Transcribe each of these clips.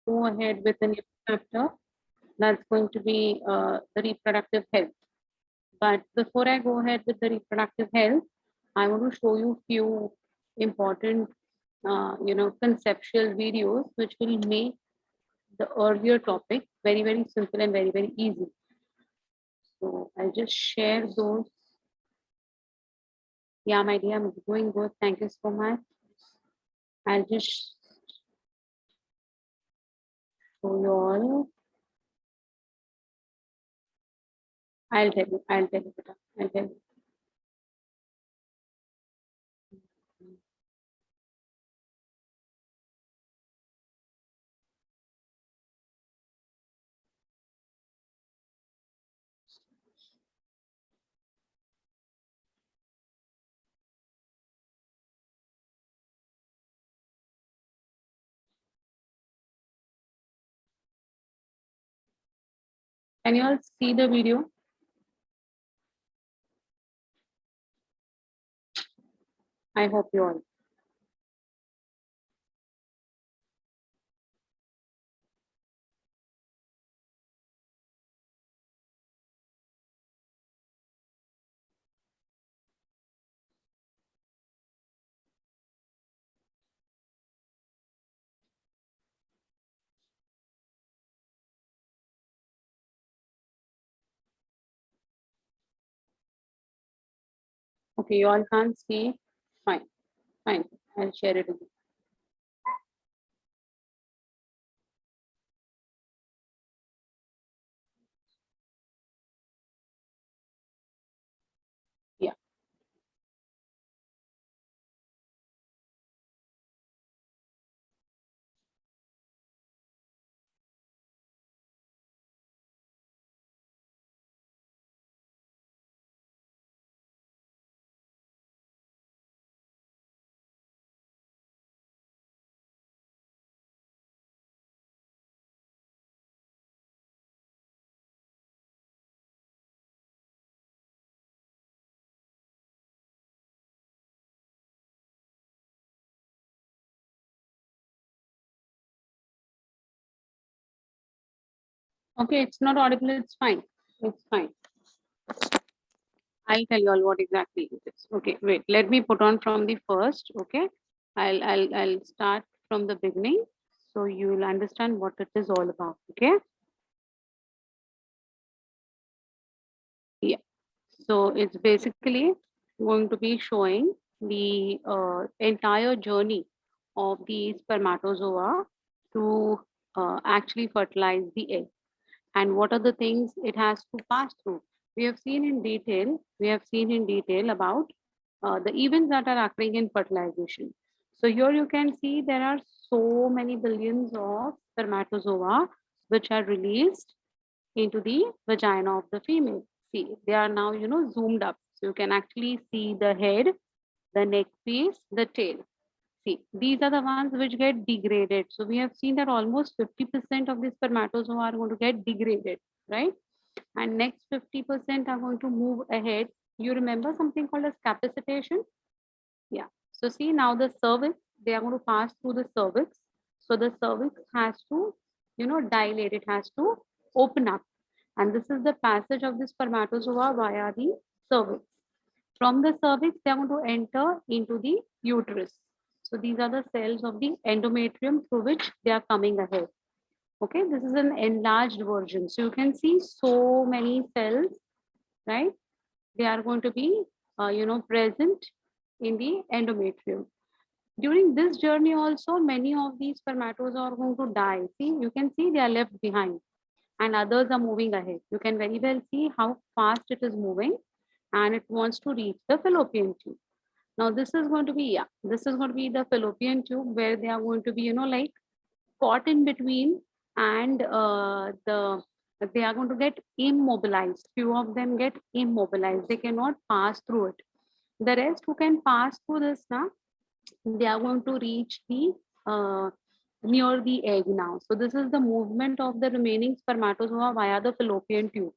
go ahead with the new chapter. That's going to be the reproductive health. But before I go ahead with the reproductive health, I want to show you few important, conceptual videos which will make the earlier topic very, very simple and very, very easy. So I'll just share those. Yeah, my dear, I'm doing good. Thank you so much. I'll just show you all. I'll tell you, I'll tell you, I'll tell you. Can you all see the video? I hope you all. Okay, you all can't see. Fine, fine. I'll share it again. Yeah. Okay, it's not audible. It's fine. It's fine. I'll tell you all what exactly it is. Okay, wait. Let me put on from the first. Okay, I'll start from the beginning, so you will understand what it is all about. Okay. Yeah. So it's basically going to be showing the entire journey of the spermatozoa to actually fertilize the egg, and what are the things it has to pass through. We have seen in detail. We have seen in detail about the events that are occurring in fertilization. So here you can see there are so many billions of spermatozoa which are released into the vagina of the female. See, they are now, zoomed up. So you can actually see the head, the neck piece, the tail. See, these are the ones which get degraded. So we have seen that almost 50% of the spermatozoa are going to get degraded, right? And next 50% are going to move ahead. You remember something called as capacitation? Yeah. So see now the cervix, they are going to pass through the cervix. So the cervix has to, dilate. It has to open up. And this is the passage of the spermatozoa via the cervix. From the cervix, they are going to enter into the uterus. So these are the cells of the endometrium through which they are coming ahead. Okay, this is an enlarged version. So you can see so many cells, right? They are going to be, present in the endometrium. During this journey also, many of these spermatozoa are going to die. See, you can see they are left behind and others are moving ahead. You can very well see how fast it is moving and it wants to reach the fallopian tube. Now this is going to be, this is going to be the fallopian tube where they are going to be, like caught in between, and they are going to get immobilized. Few of them get immobilized. They cannot pass through it. The rest who can pass through this now, they are going to reach the uh, near the egg now. So this is the movement of the remaining spermatozoa via the fallopian tube.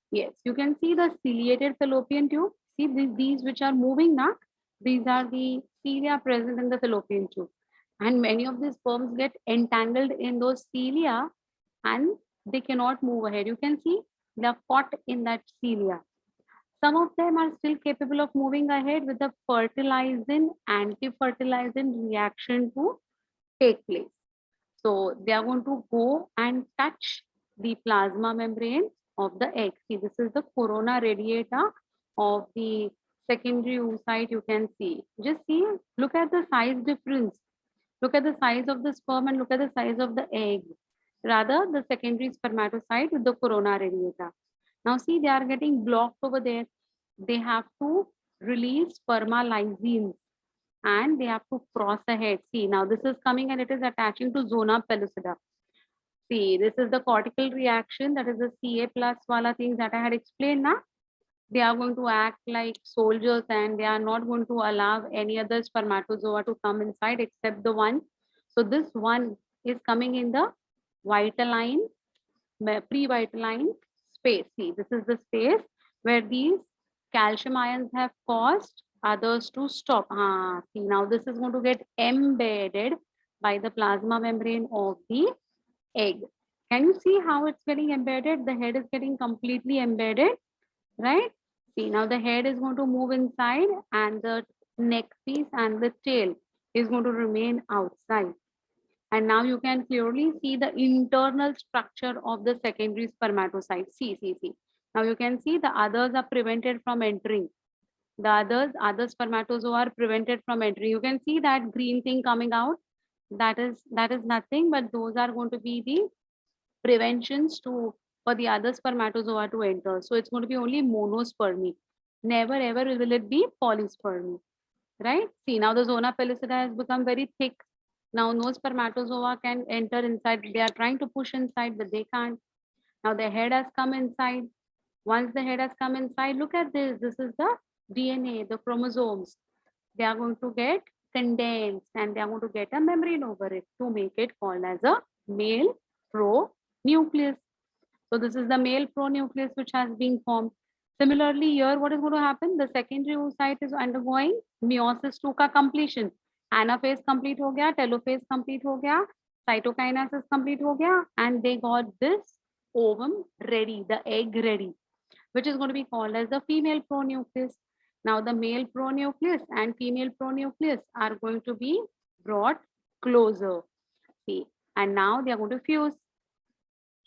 Yes, you can see the ciliated fallopian tube. See these which are moving now. These are the cilia present in the fallopian tube. and many of these sperms get entangled in those cilia and they cannot move ahead. You can see they are caught in that cilia. Some of them are still capable of moving ahead with the fertilizing, anti-fertilizing reaction to take place. So they are going to go and touch the plasma membrane of the egg. See, this is the corona radiata of the secondary oocyte. You can see. Just see, look at the size difference. Look at the size of the sperm and look at the size of the egg. Rather, the secondary spermatocyte with the corona radiata. Now see, they are getting blocked over there. They have to release spermalysins and they have to cross ahead. See, now this is coming and it is attaching to zona pellucida. See, this is the cortical reaction, that is the Ca plus wala things that I had explained now. They are going to act like soldiers and they are not going to allow any other spermatozoa to come inside except the one. So this one is coming in the vitaline, pre-vitaline space. See, this is the space where these calcium ions have caused others to stop. See, now this is going to get embedded by the plasma membrane of the egg. Can you see how it's getting embedded? The head is getting completely embedded, right? See, now the head is going to move inside and the neck piece and the tail is going to remain outside. And now you can clearly see the internal structure of the secondary spermatocyte. See. Now you can see the others are prevented from entering. The other spermatozoa are prevented from entering. You can see that green thing coming out. That is nothing, but those are going to be the preventions to for the other spermatozoa to enter. So it's going to be only monospermy. Never ever will it be polyspermy, right? See, now the zona pellucida has become very thick. Now no spermatozoa can enter inside. They are trying to push inside, but they can't. Now the head has come inside. Once the head has come inside, look at this. This is the DNA, the chromosomes. They are going to get condensed and they are going to get a membrane over it to make it called as a male pronucleus. So this is the male pronucleus which has been formed. Similarly, here what is going to happen? The secondary oocyte is undergoing meiosis 2 का completion. Anaphase complete हो गया, telophase complete हो गया, cytokinesis complete हो गया, and they got this ovum ready, the egg ready, which is going to be called as the female pronucleus. Now the male pronucleus and female pronucleus are going to be brought closer. See, and now they are going to fuse,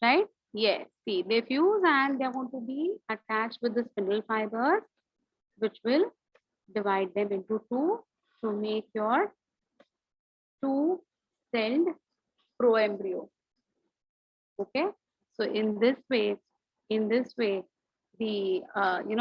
right? Yes, see, they fuse and they are going to be attached with the spindle fibers, which will divide them into two to make your two-celled proembryo. Okay, so in this way, the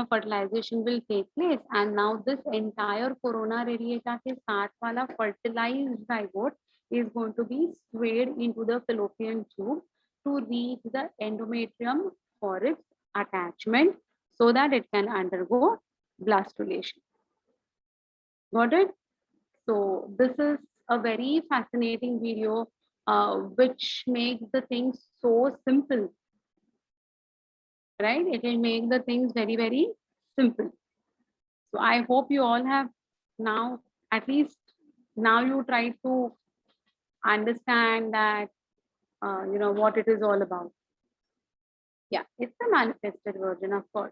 fertilization will take place, and now this entire corona radiata के साथ वाला fertilized zygote is going to be swayed into the fallopian tube to reach the endometrium for its attachment so that it can undergo blastulation. Got it? So this is a very fascinating video which makes the things so simple, right? It will make the things very, very simple. So I hope you all have now, at least now you try to understand that, what it is all about. Yeah, it's a manifested version, of course.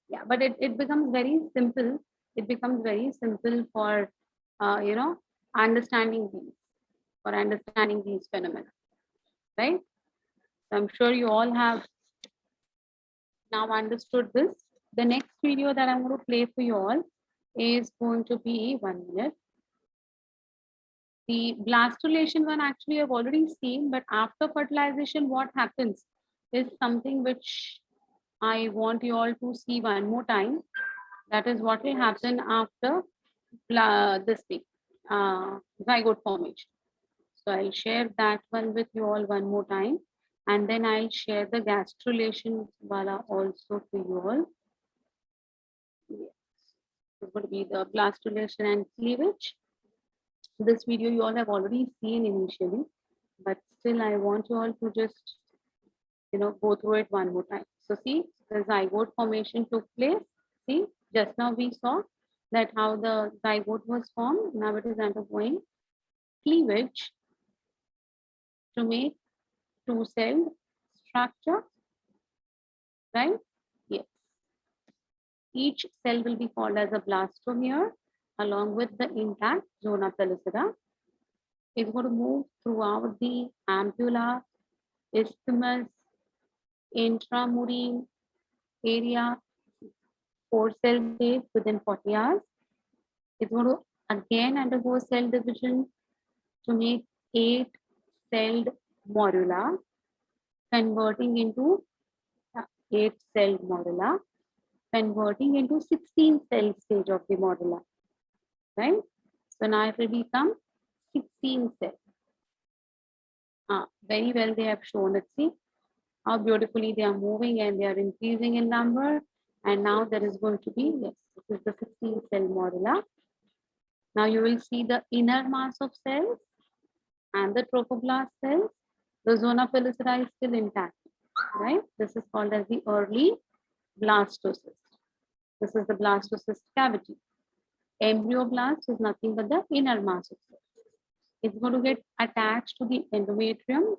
Yeah, but it becomes very simple. It becomes very simple for, understanding these phenomena, right? So I'm sure you all have now understood this. The next video that I'm going to play for you all is going to be 1 minute. The blastulation one actually I've already seen, but after fertilization, what happens is something which I want you all to see one more time. That is what will happen after this week, zygote formation. So I'll share that one with you all one more time. And then I'll share the gastrulation wala also to you all. Yes. It would be the blastulation and cleavage. This video you all have already seen initially, but still I want you all to just, go through it one more time. So see, the zygote formation took place. See, just now we saw that how the zygote was formed. Now it is undergoing cleavage to make two-celled structure, right? Yes. Each cell will be called as a blastomere along with the intact zona pellucida. It's going to move throughout the ampulla, isthmus, intramural area, 4-cell stage within 40 hours. It's going to again undergo cell division to make 8-celled morula, converting into 8-celled morula, converting into 16-cell stage of the morula, right? So now it will become 16 cells. Very well they have shown it. See how beautifully they are moving and they are increasing in number. And now there is going to be, yes, this is the 16-cell morula. Now you will see the inner mass of cells and the trophoblast cells. The zona pellucida is still intact, right? This is called as the early blastocyst. This is the blastocyst cavity. Embryoblast is nothing but the inner mass of cells. It's going to get attached to the endometrium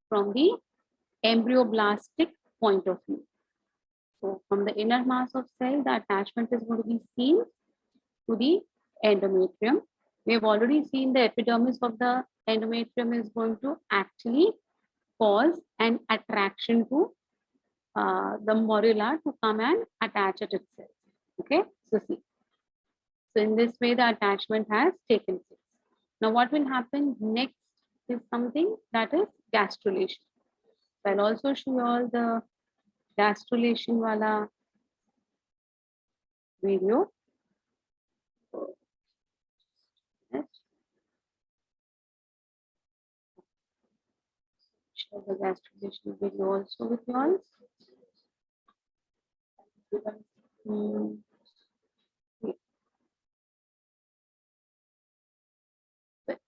from the embryoblastic point of view. So from the inner mass of cell, the attachment is going to be seen to the endometrium. We have already seen the epidermis of the endometrium is going to actually cause an attraction to the morula to come and attach it itself. Okay, so see. So in this way, the attachment has taken place. Now what will happen next is something that is gastrulation. So I'll also show you all the gastrulation wala video. Share the gastrulation video also with you all.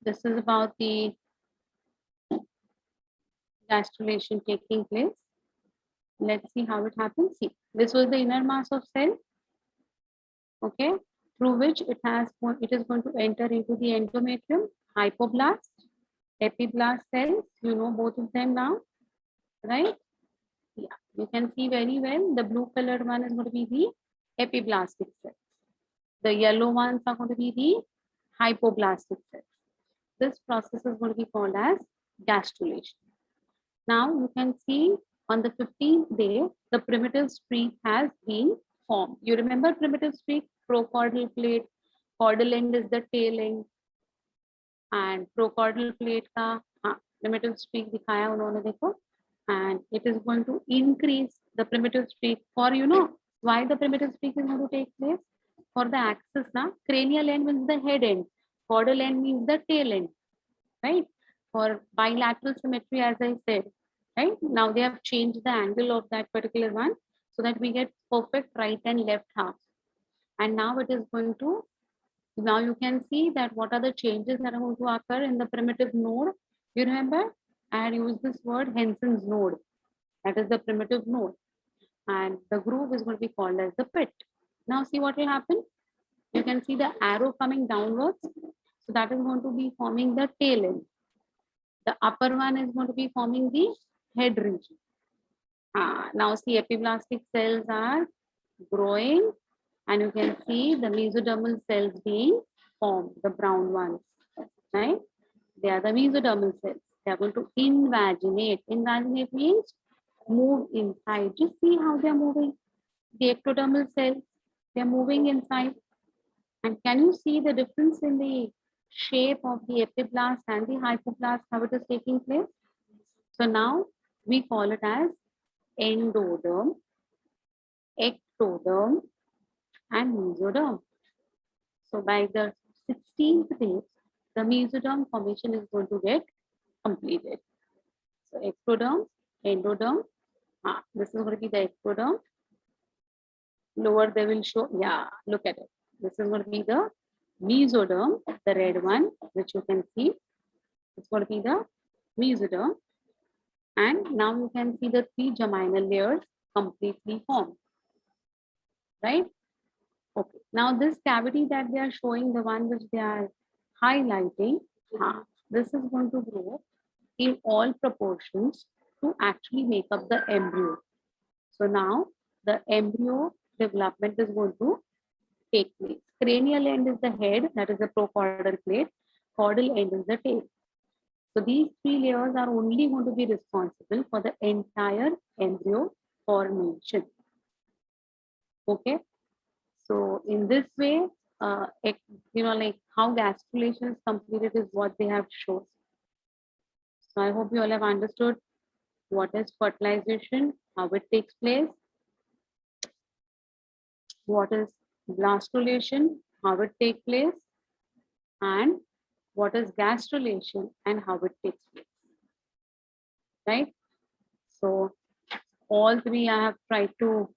This is about the gastrulation taking place. Let's see how it happens. See, this was the inner mass of cell, okay, through which it is going to enter into the endometrium, hypoblast, epiblast cells. You know both of them now, right? Yeah, you can see very well. The blue colored one is going to be the epiblastic cells. The yellow ones are going to be the hypoblastic cells. This process is going to be called as gastrulation. Now you can see on the 15th day, the primitive streak has been formed. You remember primitive streak, procaudal plate, caudal end is the tail end, and procaudal plate का primitive streak दिखाया उन्होंने देखो, and it is going to increase the primitive streak for, you know, why the primitive streak is going to take place? For the axis now, cranial end means the head end, caudal end means the tail end, right? For bilateral symmetry, as I said, right? Now they have changed the angle of that particular one so that we get perfect right and left half. And now it is going to, now you can see that what are the changes that are going to occur in the primitive node. You remember I had used this word Henson's node. That is the primitive node. And the groove is going to be called as the pit. Now see what will happen. You can see the arrow coming downwards. So that is going to be forming the tail end. The upper one is going to be forming the head region. Now see epiblastic cells are growing and you can see the mesodermal cells being formed, the brown ones, right? They are the mesodermal cells. They are going to invaginate. Invaginate means move inside. Just see how they are moving. The ectodermal cells, they are moving inside. And can you see the difference in the shape of the epiblast and the hypoblast, how it is taking place? So now we call it as endoderm, ectoderm, and mesoderm. So by the 16th day, the mesoderm formation is going to get completed. So ectoderm, endoderm, this is going to be the ectoderm. Lower they will show, yeah, look at it. This is going to be the mesoderm, the red one, which you can see. It's going to be the mesoderm. And now you can see the 3 geminal layers completely formed, right? Okay, now this cavity that they are showing, the one which they are highlighting, This is going to grow in all proportions to actually make up the embryo. So now the embryo development is going to take place. Cranial end is the head, that is the procaudal plate. Caudal end is the tail. So these three layers are only going to be responsible for the entire embryo formation. Okay. So in this way, like how gastrulation is completed is what they have shown. So I hope you all have understood what is fertilization, how it takes place, what is blastulation, how it takes place, and what is gastrulation and how it takes place. Right? So all three I have tried to,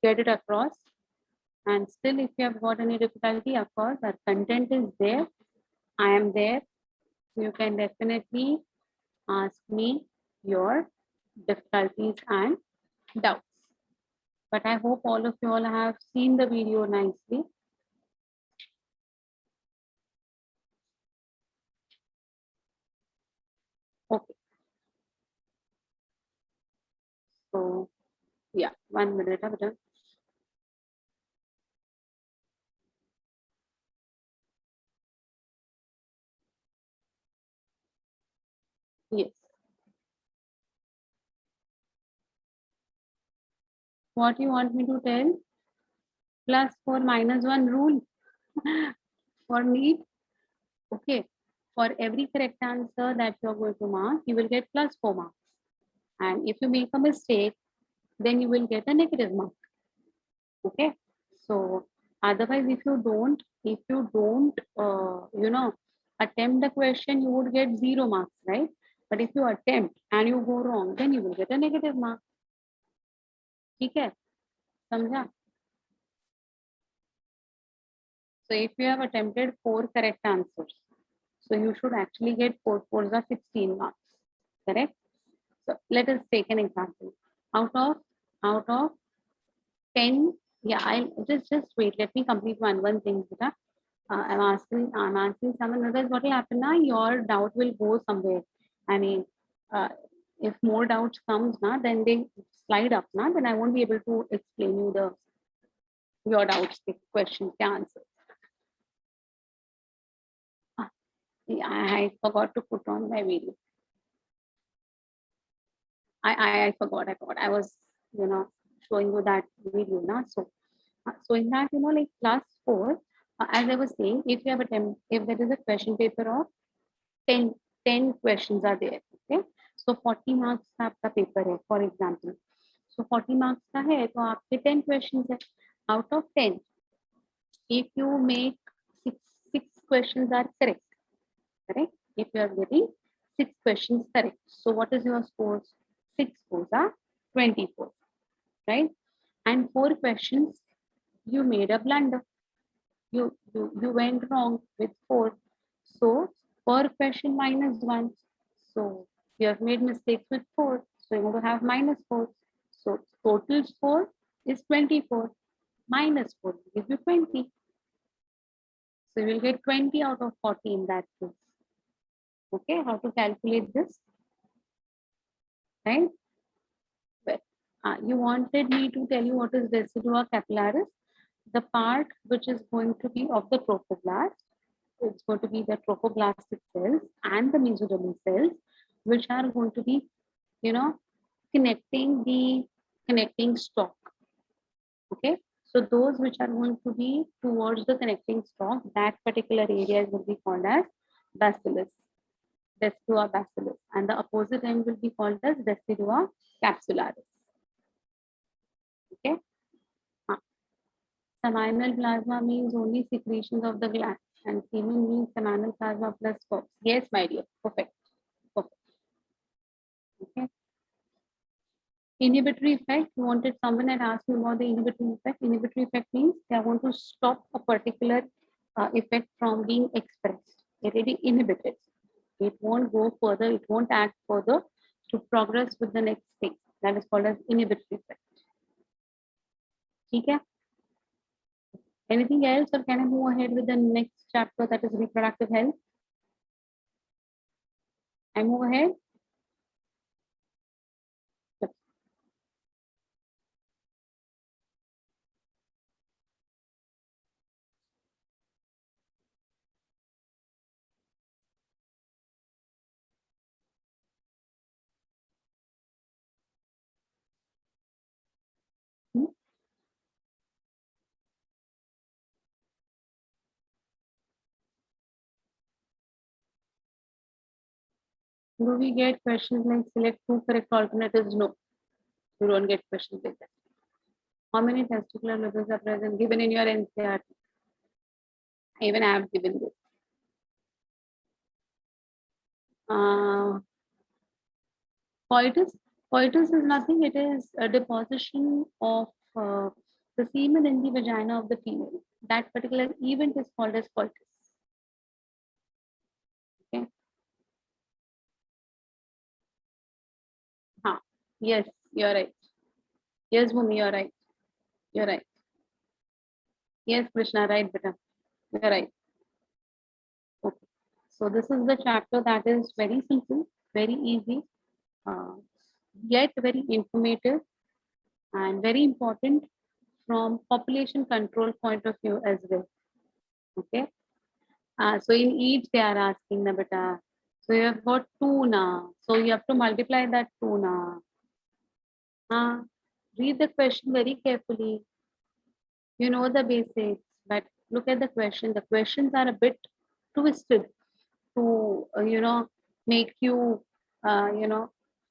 get it across. And still, if you have got any difficulty, of course, our content is there. I am there. So you can definitely ask me your difficulties and doubts. But I hope all of you all have seen the video nicely. Okay. So yeah, 1 minute. Yes. What you want me to tell? +4 -1 rule for NEET. Okay. For every correct answer that you are going to mark, you will get +4 marks. And if you make a mistake, then you will get a negative mark. Okay. So otherwise, if you don't, attempt the question, you would get 0 marks, right? But if you attempt and you go wrong, then you will get a negative mark. ठीक है? समझा? So if you have attempted 4 correct answers, so you should actually get 4 4s are 16 marks. Correct? So let us take an example. Out of 10, yeah, I'll just wait. Let me complete one thing, Zita. I'm answering someone, otherwise what will happen now? Your doubt will go somewhere. I mean, if more doubts comes now, then they slide up now, then I won't be able to explain you your doubts, the questions, the answers. Yeah, I forgot to put on my video. I forgot. I was, showing you that video now. So in that, like class 4, as I was saying, if you have if there is a question paper of 10 questions are there, okay? So 40 marks का आपका paper है, for example. So 40 marks का है, तो आपके 10 questions है. Out of 10, if you make six questions are correct. If you are getting 6 questions correct, so what is your scores? 6 scores are 24, right? And 4 questions you made a blunder. You went wrong with 4. So per question -1. So you have made mistakes with 4. So you're going to have -4. So total score is 24. -4 will give you 20. So you will get 20 out of 40 in that case. Okay, how to calculate this? Right? Well, you wanted me to tell you what is decidua capillaris. The part which is going to be of the trophoblast, it's going to be the trophoblastic cells and the mesodermal cells, which are going to be, connecting stalk. Okay, so those which are going to be towards the connecting stalk, that particular area will be called as bacillus, decidua bacillus, and the opposite end will be called as decidua capsularis. Okay. Seminal plasma means only secretions of the gland, and semen means seminal plasma plus sperm. Yes, my dear. Perfect. Perfect. Okay. Inhibitory effect. You wanted someone had asked me about the inhibitory effect. Inhibitory effect means they are going to stop a particular effect from being expressed. It will be inhibited. It won't go further. It won't act further to progress with the next thing. That is called as inhibitory effect. Okay. Anything else, or can I move ahead with the next chapter, that is reproductive health? I move ahead. Hmm? Do we get questions like select two correct alternatives? No, you don't get questions like that. How many testicular lobes are present given in your NCERT? Even I have given this. Coitus. Coitus is nothing. It is a deposition of the semen in the vagina of the female. That particular event is called as coitus. Okay. Huh. Yes, you're right. Yes, Bhumi, you're right. You're right. Yes, Krishna, right, beta. You're right. Okay. So this is the chapter that is very simple, very easy, uh, yet very informative and very important from population control point of view as well. Okay. So in each they are asking the beta. So you have got two now. So you have to multiply that two now. Read the question very carefully. You know the basics, but look at the question. The questions are a bit twisted to make you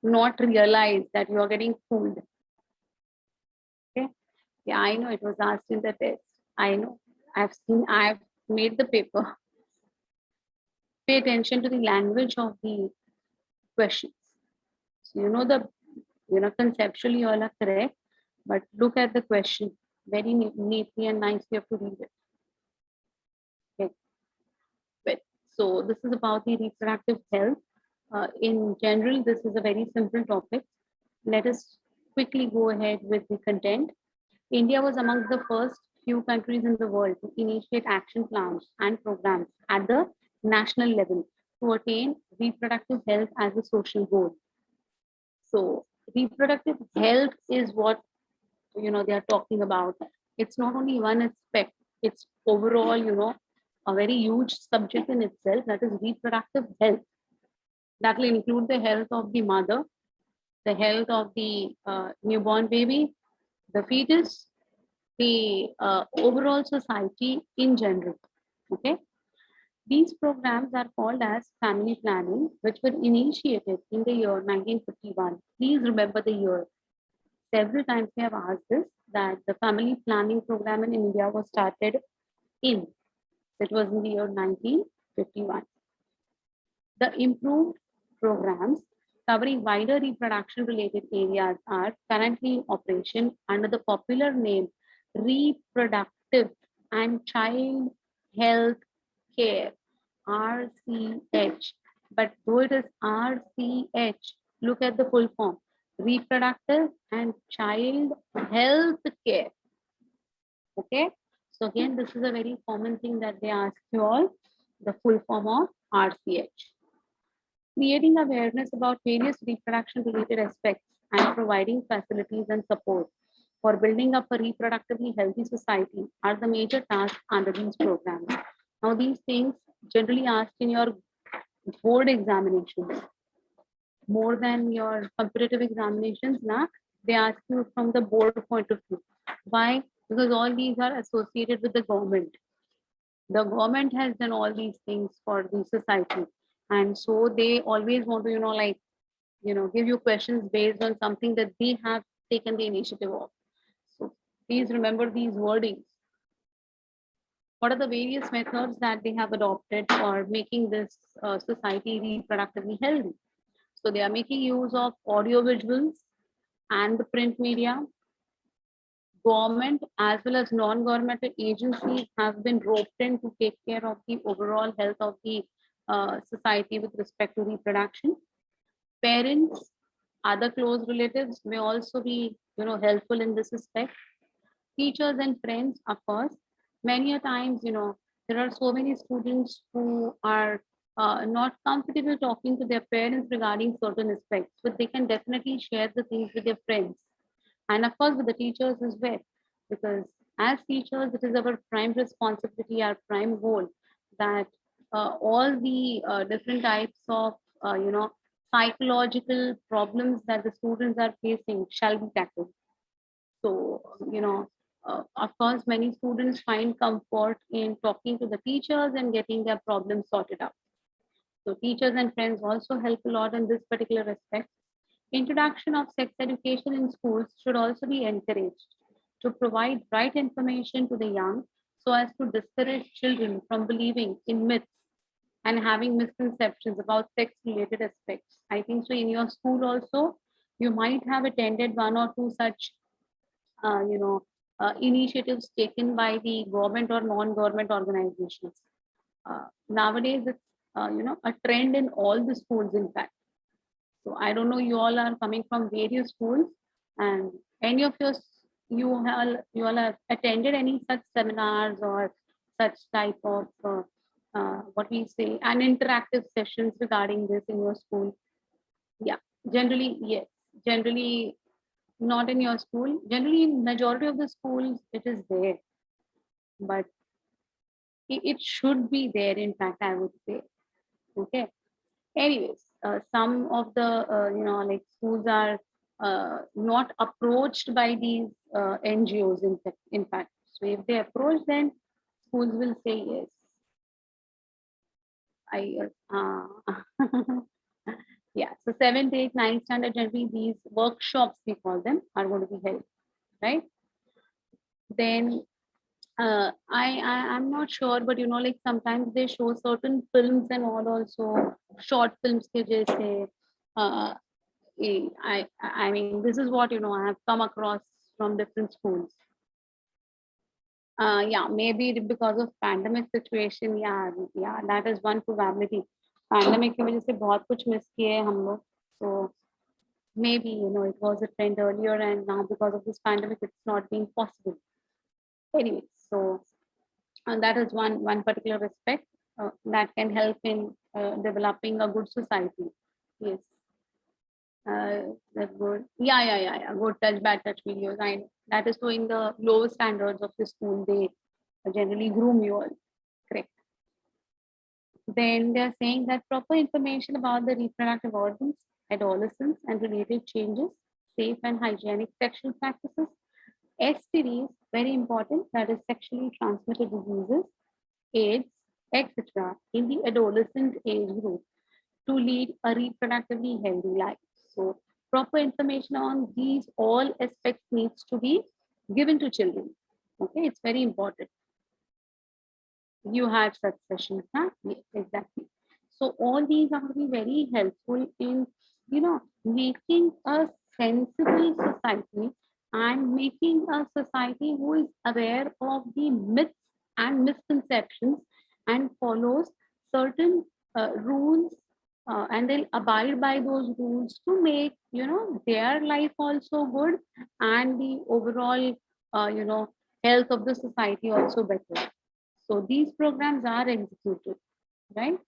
not realize that you are getting fooled. Okay. Yeah, I know it was asked in the test. I know. I've made the paper. Pay attention to the language of the questions. So conceptually you all are correct, but look at the question very neatly and nicely. You have to read it. Okay. Well, so this is about the reproductive health. In general, this is a very simple topic. Let us quickly go ahead with the content. India was among the first few countries in the world to initiate action plans and programs at the national level to attain reproductive health as a social goal. So reproductive health is what they are talking about. It's not only one aspect, it's overall a very huge subject in itself, that is reproductive health. That will include the health of the mother, the health of the newborn baby, the fetus, the overall society in general. Okay. These programs are called as family planning, which were initiated in the year 1951. Please remember the year. Several times we have asked this, that the family planning program in India was started in. It was in the year 1951. The improved programs covering wider reproduction related areas are currently in operation under the popular name Reproductive and Child Health Care, RCH. But though it is RCH, look at the full form: Reproductive and Child Health Care. Okay. So again, this is a very common thing that they ask you all, the full form of RCH. Creating awareness about various reproduction related aspects and providing facilities and support for building up a reproductively healthy society are the major tasks under these programs. Now, these things generally asked in your board examinations more than your competitive examinations. Now, they ask you from the board point of view. Why? Because all these are associated with the government. The government has done all these things for the society, and so they always want to give you questions based on something that they have taken the initiative of. So please remember these wordings. What are the various methods that they have adopted for making this society reproductively healthy? So they are making use of audio visuals and the print media. Government as well as non-governmental agencies have been roped in to take care of the overall health of the society with respect to reproduction. Parents, other close relatives may also be helpful in this respect. Teachers and friends, of course, Many a times, there are so many students who are not comfortable talking to their parents regarding certain aspects, but they can definitely share the things with their friends and of course with the teachers as well, because as teachers it is our prime responsibility, our prime goal, that all the different types of psychological problems that the students are facing shall be tackled. So of course many students find comfort in talking to the teachers and getting their problems sorted out. So teachers and friends also help a lot in this particular aspect. Introduction of sex education in schools should also be encouraged to provide right information to the young so as to discourage children from believing in myths and having misconceptions about sex related aspects. I think so in your school also, you might have attended one or two such, initiatives taken by the government or non-government organizations. Nowadays, it's, a trend in all the schools, in fact. So I don't know, you all are coming from various schools, and any of your you all have attended any such seminars or such type of what we say an interactive sessions regarding this in your school? Yeah, generally yes. Generally not in your school. Generally, in majority of the schools it is there, but it should be there. In fact, I would say. Okay. Anyways, some of the like schools are not approached by these NGOs. In fact, so if they approach, then schools will say yes. I yeah. So 7th, 8th, 9th standard, generally these workshops we call them are going to be held, right? Then I'm not sure, but like sometimes they show certain films and all also short films ke jaise, uh, I mean, this is what I have come across from different schools. Yeah, maybe because of pandemic situation. Yeah, that is one probability. Pandemic की वजह से बहुत कुछ miss किए हैं हम लोग. So maybe it was a trend earlier, and now because of this pandemic, it's not being possible. Anyway, so and that is one particular aspect that can help in developing a good society. Yes. That's good. Yeah. Good touch, bad touch videos. I that is showing the low standards of the school. They generally groom you all. Correct. Then they are saying that proper information about the reproductive organs, adolescence, and related changes, safe and hygienic sexual practices, STDs, very important, that is sexually transmitted diseases, AIDS, etc., in the adolescent age group to lead a reproductively healthy life. So proper information on these all aspects needs to be given to children. Okay, it's very important. You had such sessions, huh? Yes, exactly. So all these are going to be very helpful in, making a sensible society and making a society who is aware of the myths and misconceptions and follows certain rules, and they'll abide by those rules to make their life also good and the overall health of the society also better. So these programs are executed, right?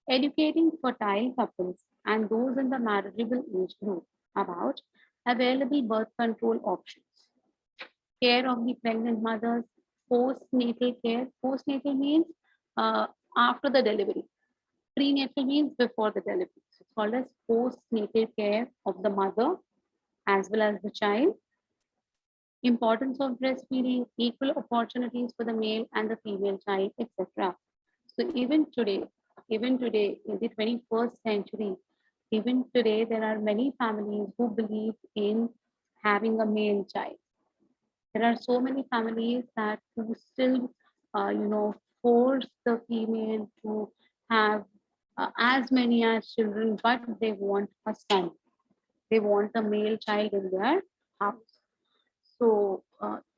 Educating fertile couples and those in the marriageable age group about available birth control options, care of the pregnant mothers, postnatal care. Postnatal means uh, after the delivery. Prenatal means before the delivery. So it's called as postnatal care of the mother as well as the child. Importance of breastfeeding, equal opportunities for the male and the female child, etc. So even today, in the 21st century, even today, there are many families who believe in having a male child. There are so many families that who still, force the female to have as many as children, but they want a son. They want a male child in their house. So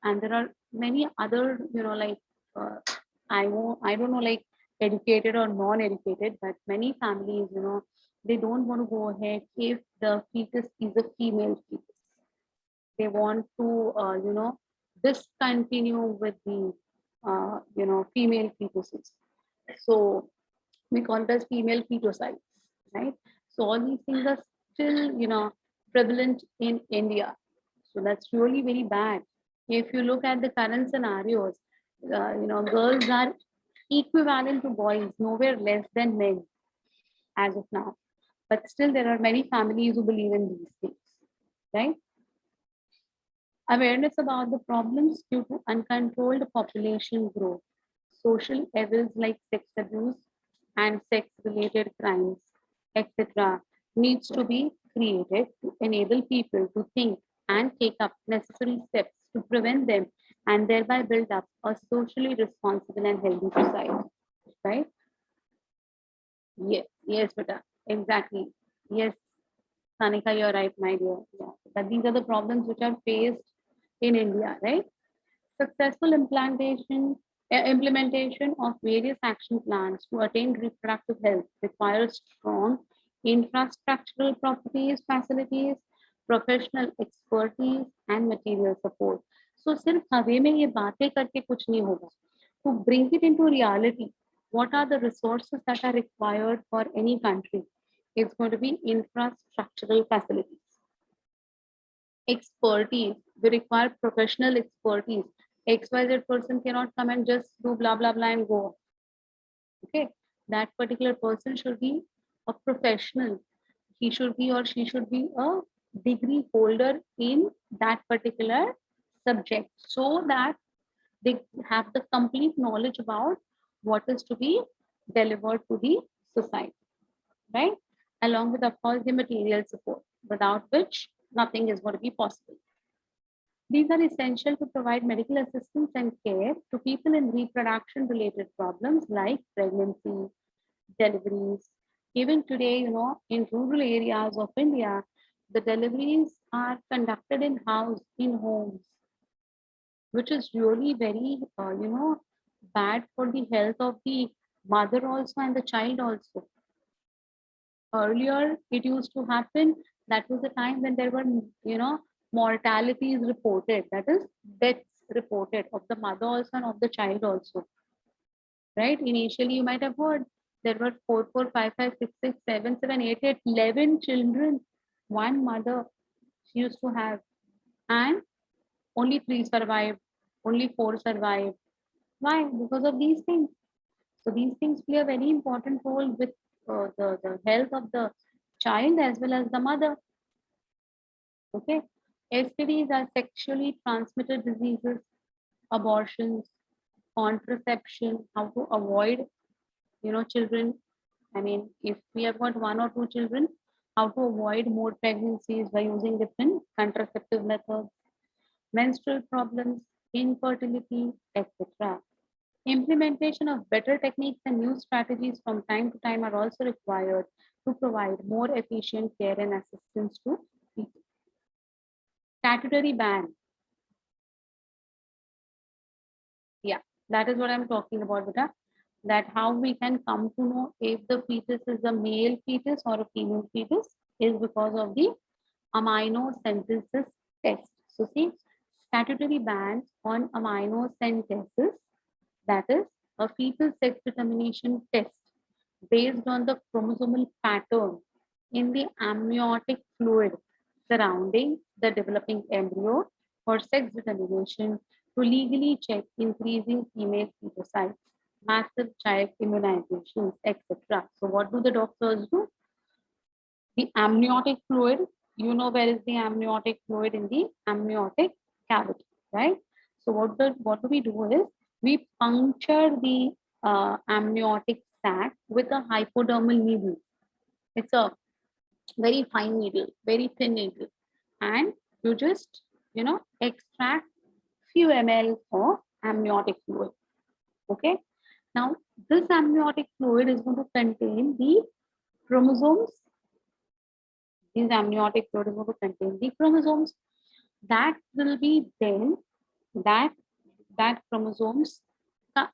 and there are many other uh, I don't know, like educated or non-educated, but many families they don't want to go ahead if the fetus is a female fetus. They want to discontinue with the female fetuses. So we call it as female feticides, right? So all these things are still prevalent in India. So that's really very bad. If you look at the current scenarios, girls are equivalent to boys, nowhere less than men as of now. But still, there are many families who believe in these things, right? Awareness about the problems due to uncontrolled population growth, social evils like sex abuse and sex related crimes, etc., needs to be created to enable people to think and take up necessary steps to prevent them and thereby build up a socially responsible and healthy society. Right? Yes, yes, beta. Exactly. Yes, Sanika, you're right, my dear. Yeah. But these are the problems which are faced in India, right? Successful implementation of various action plans to attain reproductive health requires strong infrastructural properties, facilities, professional expertise, and material support. So सिर्फ हवे में ये बातें करके कुछ नहीं होगा. To bring it into reality, what are the resources that are required for any country? It's going to be infrastructural facilities. Expertise, we require professional expertise. XYZ person cannot come and just do blah blah blah and go. Okay, that particular person should be a professional. He should be or she should be a degree holder in that particular subject so that they have the complete knowledge about what is to be delivered to the society, right? Along with, of course, the material support, without which nothing is going to be possible. These are essential to provide medical assistance and care to people in reproduction related problems like pregnancy, deliveries. Even today, in rural areas of India, the deliveries are conducted in house, in homes, which is really very, bad for the health of the mother also and the child also. Earlier, it used to happen. That was the time when there were, mortalities reported. That is, deaths reported of the mother also and of the child also. Right? Initially, you might have heard there were 4, 4, 5, 5, 6, 6, 7, 7, 8, 8, 11 children. One mother she used to have, and only 3 survived, only 4 survived. Why? Because of these things. So these things play a very important role with the health of the child as well as the mother. Okay. STDs are sexually transmitted diseases, abortions, contraception, how to avoid, children. I mean, if we have got 1 or 2 children, how to avoid more pregnancies by using different contraceptive methods, menstrual problems, infertility, etc. Implementation of better techniques and new strategies from time to time are also required to provide more efficient care and assistance to people. Statutory ban. Yeah, that is what I'm talking about, Beta. That how we can come to know if the fetus is a male fetus or a female fetus is because of the amino synthesis test. So see, statutory bans on amino synthesis, that is a fetal sex determination test based on the chromosomal pattern in the amniotic fluid surrounding the developing embryo for sex determination to legally check increasing female fetocytes, massive child immunizations, etc. So what do the doctors do? The amniotic fluid, where is the amniotic fluid? In the amniotic cavity, right? So what do we do is we puncture the amniotic sac with a hypodermal needle. It's a very fine needle, very thin needle, and you just extract few ml of amniotic fluid. Okay. Now this amniotic fluid is going to contain the chromosomes. These amniotic fluid is going to contain the chromosomes that will be then that chromosomes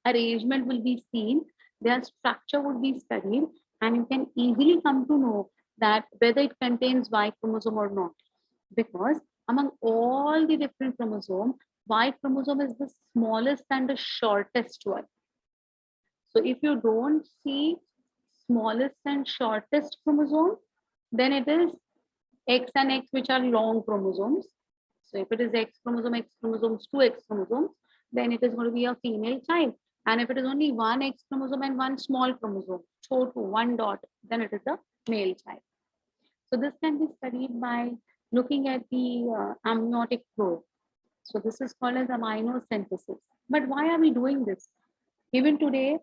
arrangement will be seen, their structure would be studied, and you can easily come to know that whether it contains Y chromosome or not. Because among all the different chromosomes, Y chromosome is the smallest and the shortest one. So if you don't see smallest and shortest chromosome, then it is X and X, which are long chromosomes. So if it is X chromosomes, two X chromosomes, then it is going to be a female child. And if it is only one X chromosome and one small chromosome, chotu, one dot, then it is a male child. So this can be studied by looking at the amniotic fluid. So this is called as amino-synthesis. But why are we doing this? Even today,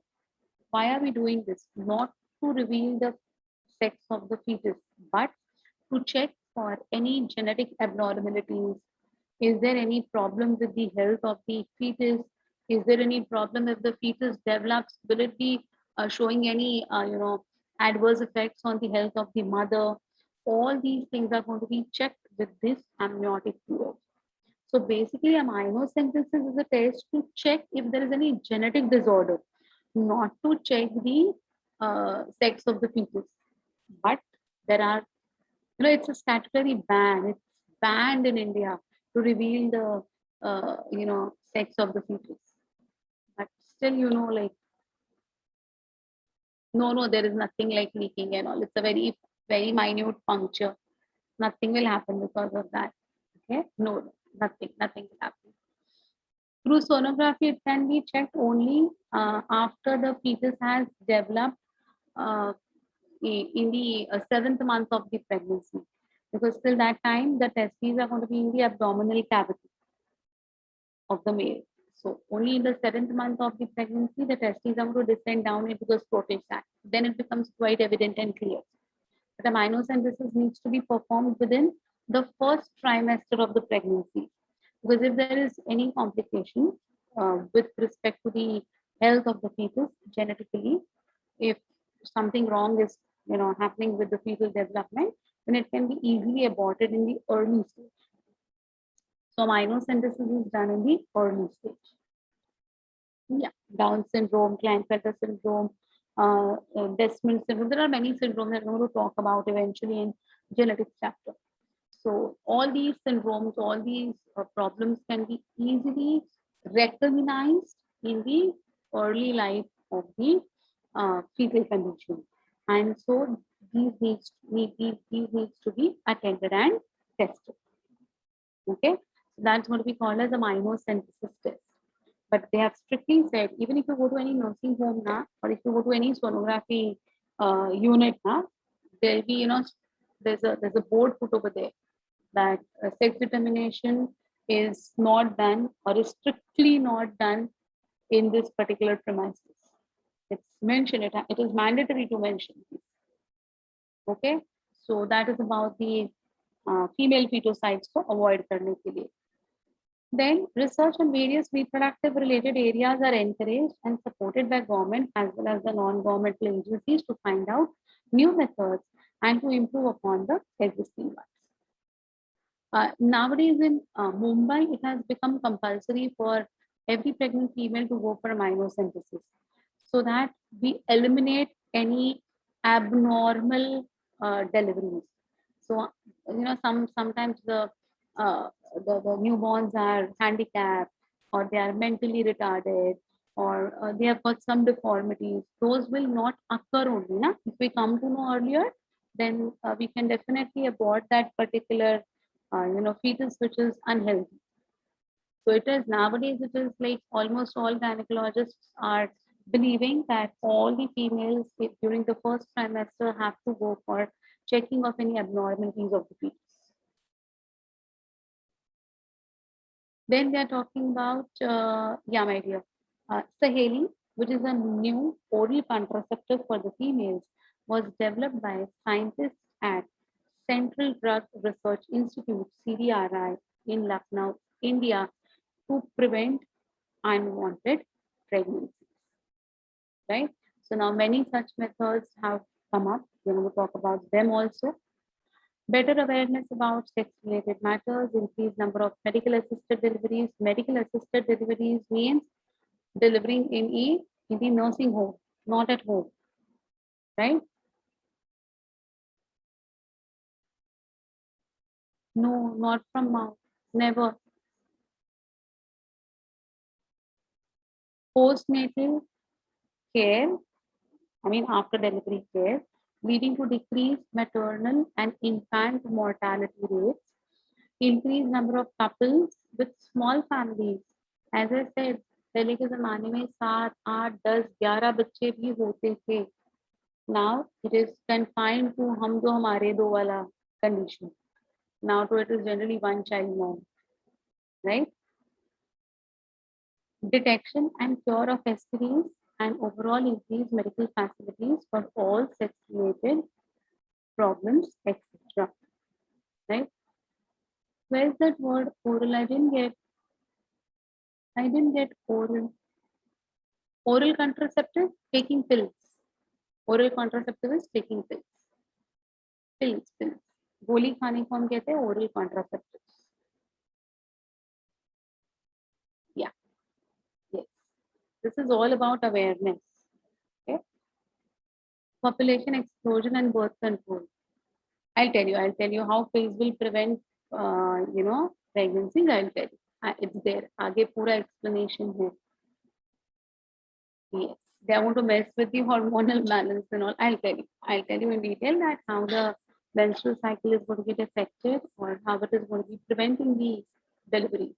why are we doing this? Not to reveal the sex of the fetus, but to check for any genetic abnormalities. Is there any problem with the health of the fetus? Is there any problem if the fetus develops? Will it be showing any, adverse effects on the health of the mother? All these things are going to be checked with this amniotic fluid. So basically, amino-synthesis is a test to check if there is any genetic disorder, not to check the sex of the fetus. But there are, it's a statutory ban. It's banned in India to reveal the, sex of the fetus. But still, like, no, there is nothing like leaking and all. It's a very, very minute puncture. Nothing will happen because of that. Okay, no, nothing will happen. Through sonography, it can be checked only after the fetus has developed uh, in the seventh month of the pregnancy, because till that time the testes are going to be in the abdominal cavity of the male. So only in the seventh month of the pregnancy, the testes are going to descend down into the scrotal sac. Then it becomes quite evident and clear. But amino-synthesis needs to be performed within the first trimester of the pregnancy. Because if there is any complication with respect to the health of the fetus genetically, if something wrong is happening with the fetal development, then it can be easily aborted in the early stage. So amino-synthesis is done in the early stage. Yeah, Down syndrome, Klinefelter syndrome, Desmond syndrome. There are many syndromes that we're going to talk about eventually in genetics chapter. So all these syndromes, all these problems can be easily recognized in the early life of the fetal condition. And so these needs to be attended and tested. Okay, so that's going to be called as a amino-synthesis test. But they have strictly said, even if you go to any nursing home now, or if you go to any sonography unit now, there'll be, there's a board put over there that sex determination is not done or is strictly not done in this particular premises. It's mentioned, it is mandatory to mention. Okay, so that is about the female fetocides to avoid करने के लिए. Then research on various reproductive related areas are encouraged and supported by government as well as the non-governmental agencies to find out new methods and to improve upon the existing ones. Nowadays in Mumbai, it has become compulsory for every pregnant female to go for amino-synthesis so that we eliminate any abnormal deliveries. So, sometimes the newborns are handicapped or they are mentally retarded or they have got some deformities. Those will not occur only. Na? If we come to know earlier, then we can definitely abort that particular fetus which is unhealthy. So it is nowadays, it is like almost all gynecologists are believing that all the females during the first trimester have to go for checking of any abnormalities of the fetus. Then they are talking about, yeah, my dear, Saheli, which is a new oral contraceptive for the females, was developed by scientists at Central Drug Research Institute, CDRI, in Lucknow, India, to prevent unwanted pregnancies. Right? So now many such methods have come up. We're going to talk about them also. Better awareness about sex-related matters, increased number of medical assisted deliveries. Medical assisted deliveries means delivering in the nursing home, not at home, right? No, not from mouth, never. postnatal care, I mean after delivery care, leading to decreased maternal and infant mortality rates, increased number of couples with small families. As I said, पहले के ज़माने में 7, 8, 10, 11 बच्चे भी होते थे. Now it is confined to हम दो हमारे दो वाला condition. Now to it is generally one child mom, right? Detection and cure of STDs and overall increased medical facilities for all sex-related problems, etc. Right? Where's that word oral? I didn't get oral. Oral contraceptive, taking pills. Oral contraceptive is taking pills. Pills. गोली खाने को हम कहते हैं oral contraceptives. Yeah. Yes. This is all about awareness. Okay. Population explosion and birth control. I'll tell you how pills will prevent, pregnancies. I'll tell you. It's there. आगे पूरा explanation है. Yes, they want to mess with the hormonal balance and all. I'll tell you in detail that how the menstrual cycle is going to get affected or how it is going to be preventing the deliveries.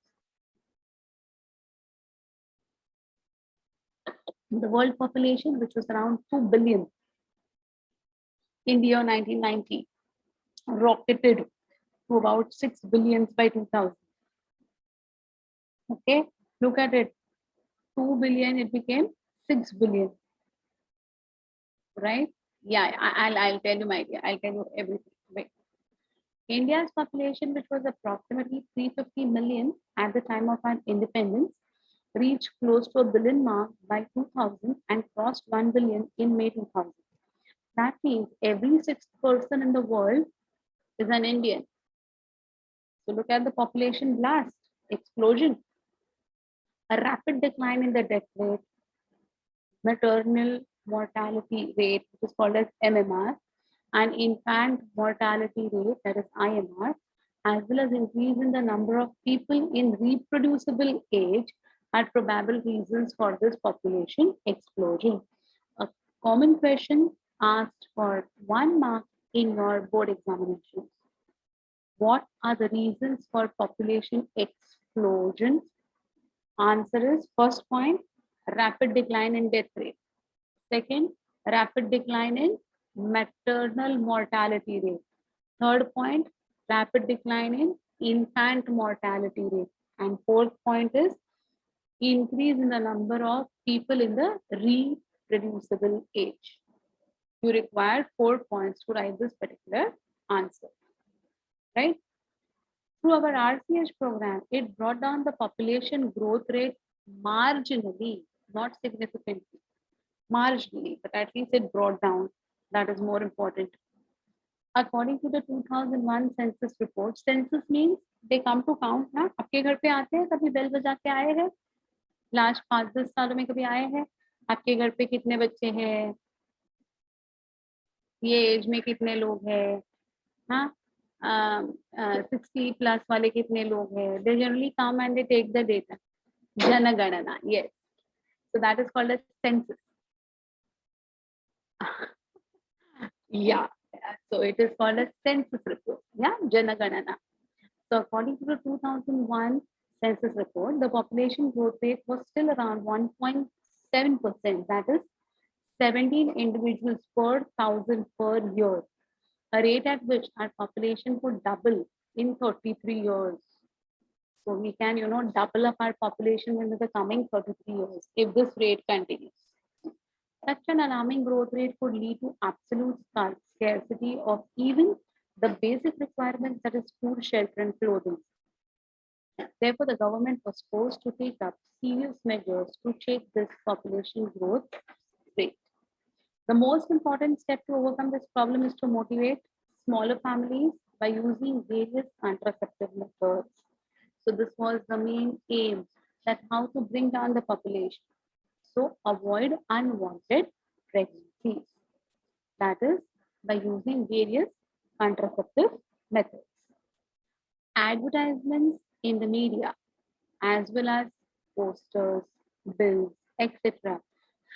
The world population, which was around 2 billion in the year 1990, rocketed to about 6 billion by 2000. Okay, look at it. 2 billion, it became 6 billion. Right? Yeah, I'll tell you, my dear. I'll tell you everything. Wait. India's population, which was approximately 350 million at the time of our independence, reached close to a billion mark by 2000 and crossed 1 billion in May 2000. That means every sixth person in the world is an Indian. So look at the population blast, explosion, a rapid decline in the death rate, maternal mortality rate, which is called as MMR, and infant mortality rate, that is IMR, as well as increase in the number of people in reproducible age are probable reasons for this population explosion. A common question asked for 1 mark in your board examinations. What are the reasons for population explosion? Answer is, first point, rapid decline in death rate. Second, rapid decline in maternal mortality rate. Third point, rapid decline in infant mortality rate. And fourth point is increase in the number of people in the reproducible age. You require 4 points to write this particular answer, right? Through our RCH program, it brought down the population growth rate marginally, not significantly. Marginally, but at least it brought down. That is more important. According to the 2001 census report, census means they come to count ना. आपके घर पे आते हैं, कभी bell बजा के आए हैं? लास्ट 5-10 सालों में कभी आए हैं? आपके घर पे कितने बच्चे हैं? ये एज में कितने लोग हैं? हाँ, 60 प्लस वाले कितने लोग हैं? They generally come and they take the data. जनगणना, yes. So that is called as census. Yeah, so it is called a census report. Yeah, Janaganana. So according to the 2001 census report, the population growth rate was still around 1.7%. That is 17 individuals per 1,000 per year, a rate at which our population could double in 33 years. So we can, double up our population in the coming 33 years if this rate continues. Such an alarming growth rate could lead to absolute scarcity of even the basic requirements, that is food, shelter, and clothing. Therefore, the government was forced to take up serious measures to check this population growth rate. The most important step to overcome this problem is to motivate smaller families by using various contraceptive methods. So this was the main aim, that how to bring down the population. So avoid unwanted pregnancies. That is by using various contraceptive methods. Advertisements in the media, as well as posters, bills, etc.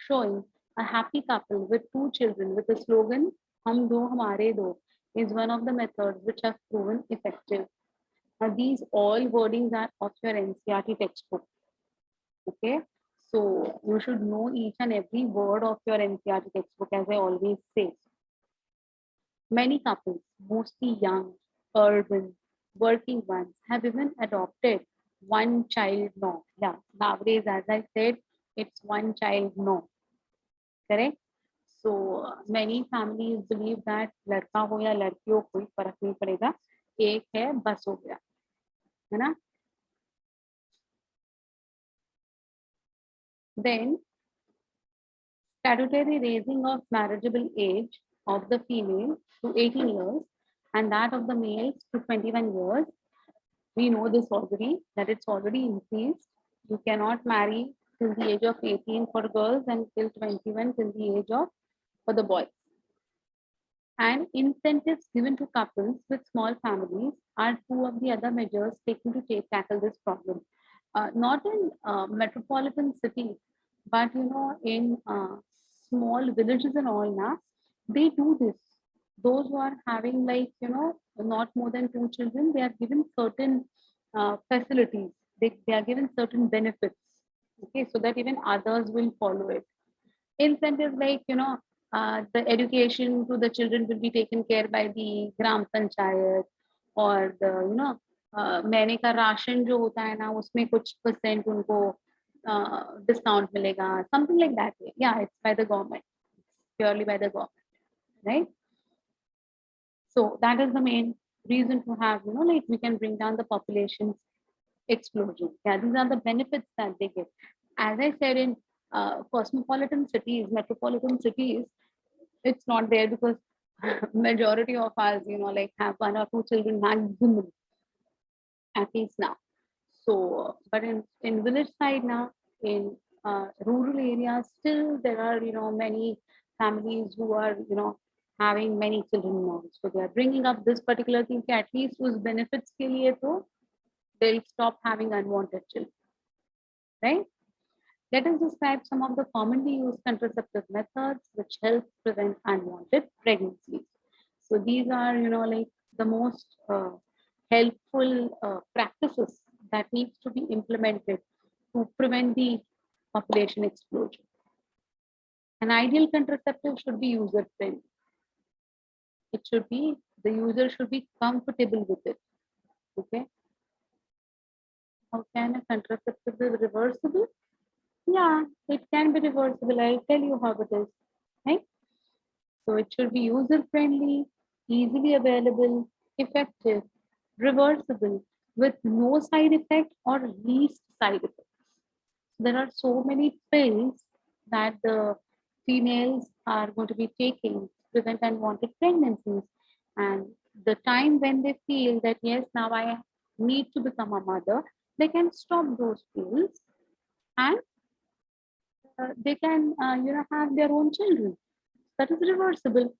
Showing a happy couple with 2 children with the slogan "Hum do hamare do" is one of the methods which have proven effective. Now, these all wordings are of your NCERT textbook. Okay, so you should know each and every word of your NCERT textbook, as I always say. Many couples, mostly young, urban, working ones, have even adopted one child norm. Yeah, nowadays, as I said, it's one child norm. Correct? So many families believe that लड़का हो या लड़की हो कोई फर्क नहीं पड़ेगा, एक है बस हो गया, है ना? Then statutory raising of marriageable age of the female to 18 years and that of the males to 21 years. We know this already, that it's already increased. You cannot marry till the age of 18 for girls and till 21 till the age of for the boys. And incentives given to couples with small families are two of the other measures taken to tackle this problem. Not in metropolitan cities, but in small villages and all now, they do this. Those who are having like not more than 2 children, they are given certain facilities. They are given certain benefits. Okay, so that even others will follow it. Incentives like the education to the children will be taken care by the gram panchayat or the महीने का ration जो होता है ना उसमें कुछ % उनको discount मिलेगा, something like that. Yeah, it's by the government, purely by the government, right? So that is the main reason to have like we can bring down the population explosion. Yeah, these are the benefits that they get. As I said, in cosmopolitan cities, metropolitan cities, it's not there because majority of us, like have 1 or 2 children maximum, at least now. So, but in village side now, in rural areas, still there are many families who are having many children now. So they are bringing up this particular thing. At least whose benefits के लिए तो they'll stop having unwanted children, right? Let us describe some of the commonly used contraceptive methods which help prevent unwanted pregnancies. So these are, like the most helpful practices that needs to be implemented to prevent the population explosion. An ideal contraceptive should be user friendly. It should be, the user should be comfortable with it. Okay. How can a contraceptive be reversible? Yeah, it can be reversible. I'll tell you how it is. Right? So it should be user friendly, easily available, effective, reversible, with no side effect or least side effects. There are so many pills that the females are going to be taking to prevent unwanted pregnancies. And the time when they feel that, yes, now I need to become a mother, they can stop those pills and they can, have their own children. That is reversible,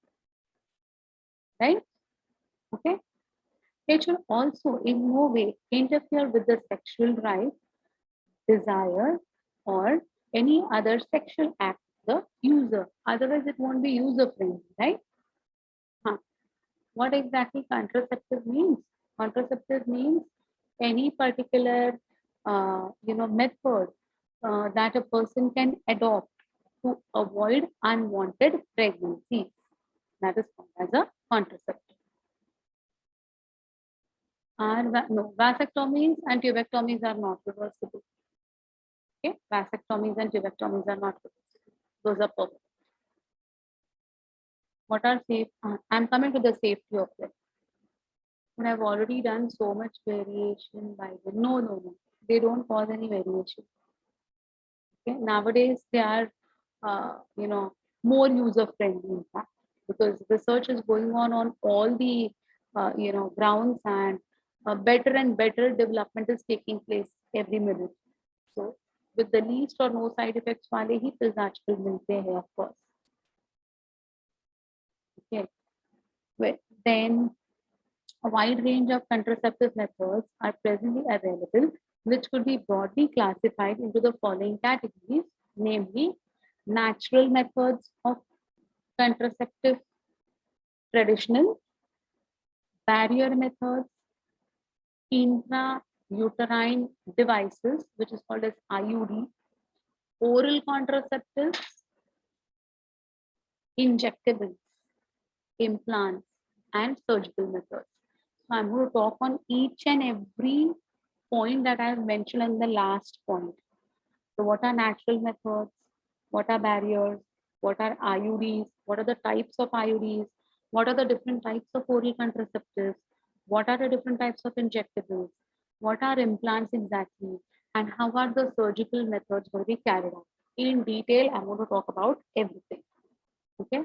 right? Okay. It should also in no way interfere with the sexual drive, desire, or any other sexual act of the user. Otherwise, it won't be user friendly, right? What exactly contraceptive means? Contraceptive means any particular, method that a person can adopt to avoid unwanted pregnancies. That is called as a contraceptive. No, vasectomies and tubectomies are not reversible. Okay, vasectomies and tubectomies are not reversible. Those are permanent. What are safe? I'm coming to the safety of them. But I've already done so much variation by them. No. They don't cause any variation. Okay, nowadays they are, more user friendly in fact, because research is going on all the, grounds, and better and better development is taking place every minute. So with the least or no side effects वाले ही pills आजकल मिलते हैं, of course. Okay, well, then a wide range of contraceptive methods are presently available, which could be broadly classified into the following categories. namely natural methods of contraceptive, traditional, barrier methods, intrauterine devices, which is called as IUD, oral contraceptives, injectables, implants, and surgical methods. So I'm going to talk on each and every point that I have mentioned in the last point. So what are natural methods? What are barriers? What are IUDs? What are the types of IUDs? What are the different types of oral contraceptives? What are the different types of injectables? What are implants exactly? And how are the surgical methods going to be carried out? In detail, I'm going to talk about everything. Okay.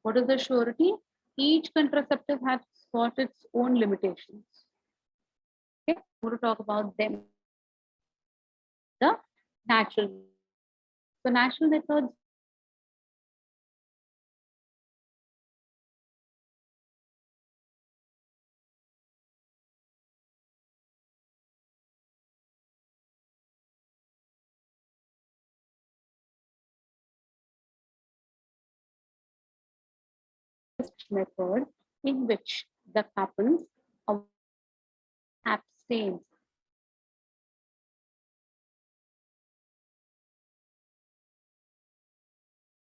What is the surety? Each contraceptive has got its own limitations. Okay. I'm going to talk about them. The natural. So natural methods method in which the couples abstain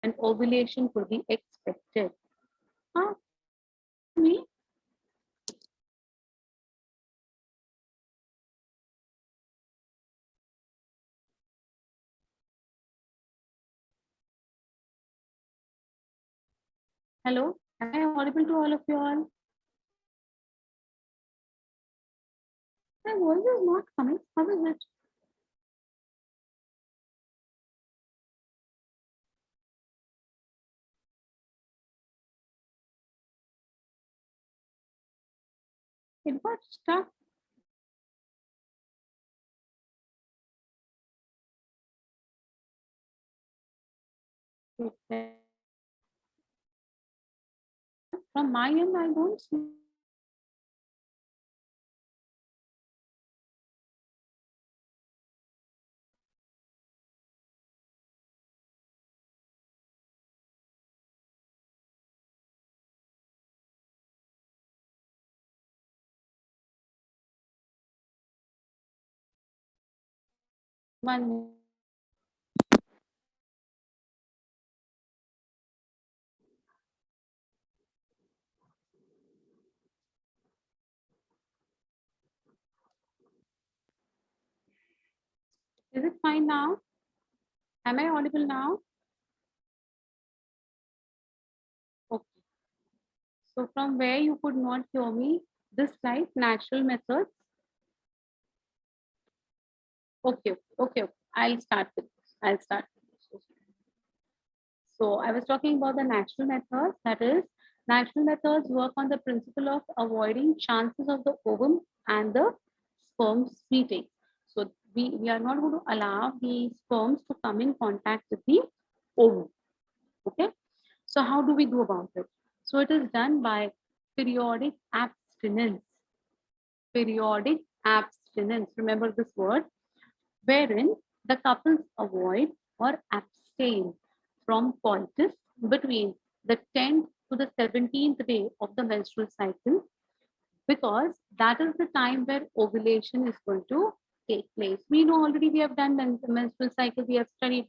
and ovulation could be expected. Huh? Me? Hello? Am I audible to all of you all? My voice is not coming. How is it? It got stuck. From my end, I don't see. One. Is it fine now? Am I audible now? Okay. So from where you could not hear me, this slide, natural methods. Okay, okay, okay. I'll start with this. I'll start with this. So I was talking about the natural methods. That is, natural methods work on the principle of avoiding chances of the ovum and the sperm meeting. So we are not going to allow the sperms to come in contact with the ovum. Okay. So how do we do about it? So it is done by periodic abstinence. Periodic abstinence. Remember this word, wherein the couples avoid or abstain from coitus between the 10th to the 17th day of the menstrual cycle, because that is the time where ovulation is going to take place. We know already, we have done the menstrual cycle, we have studied.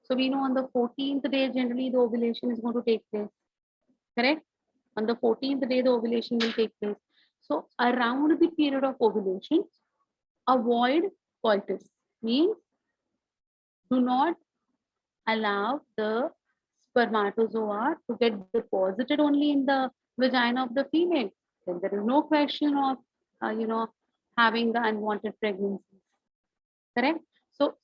So we know on the 14th day, generally the ovulation is going to take place, correct? On the 14th day, the ovulation will take place. So around the period of ovulation, avoid coitus, means do not allow the spermatozoa to get deposited only in the vagina of the female. Then there is no question of, having the unwanted pregnancies. Correct? So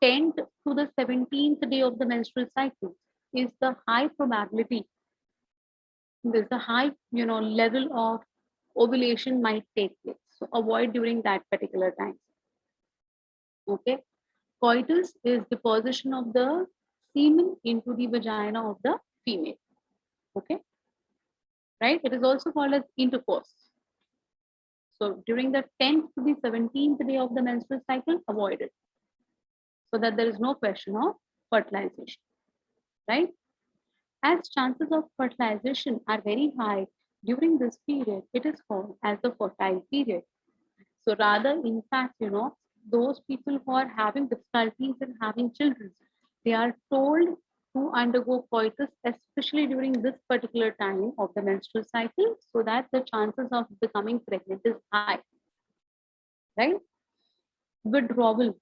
10th to the 17th day of the menstrual cycle is the high probability. There's a high, level of ovulation might take place. So avoid during that particular time. Okay. Coitus is deposition of the semen into the vagina of the female. Okay, right? It is also called as intercourse. So during the 10th to the 17th day of the menstrual cycle, avoid it, so that there is no question of fertilization, right? As chances of fertilization are very high during this period, it is called as the fertile period. So rather, in fact, those people who are having difficulties in having children, they are told to undergo coitus, especially during this particular time of the menstrual cycle, so that the chances of becoming pregnant is high, right? Withdrawal,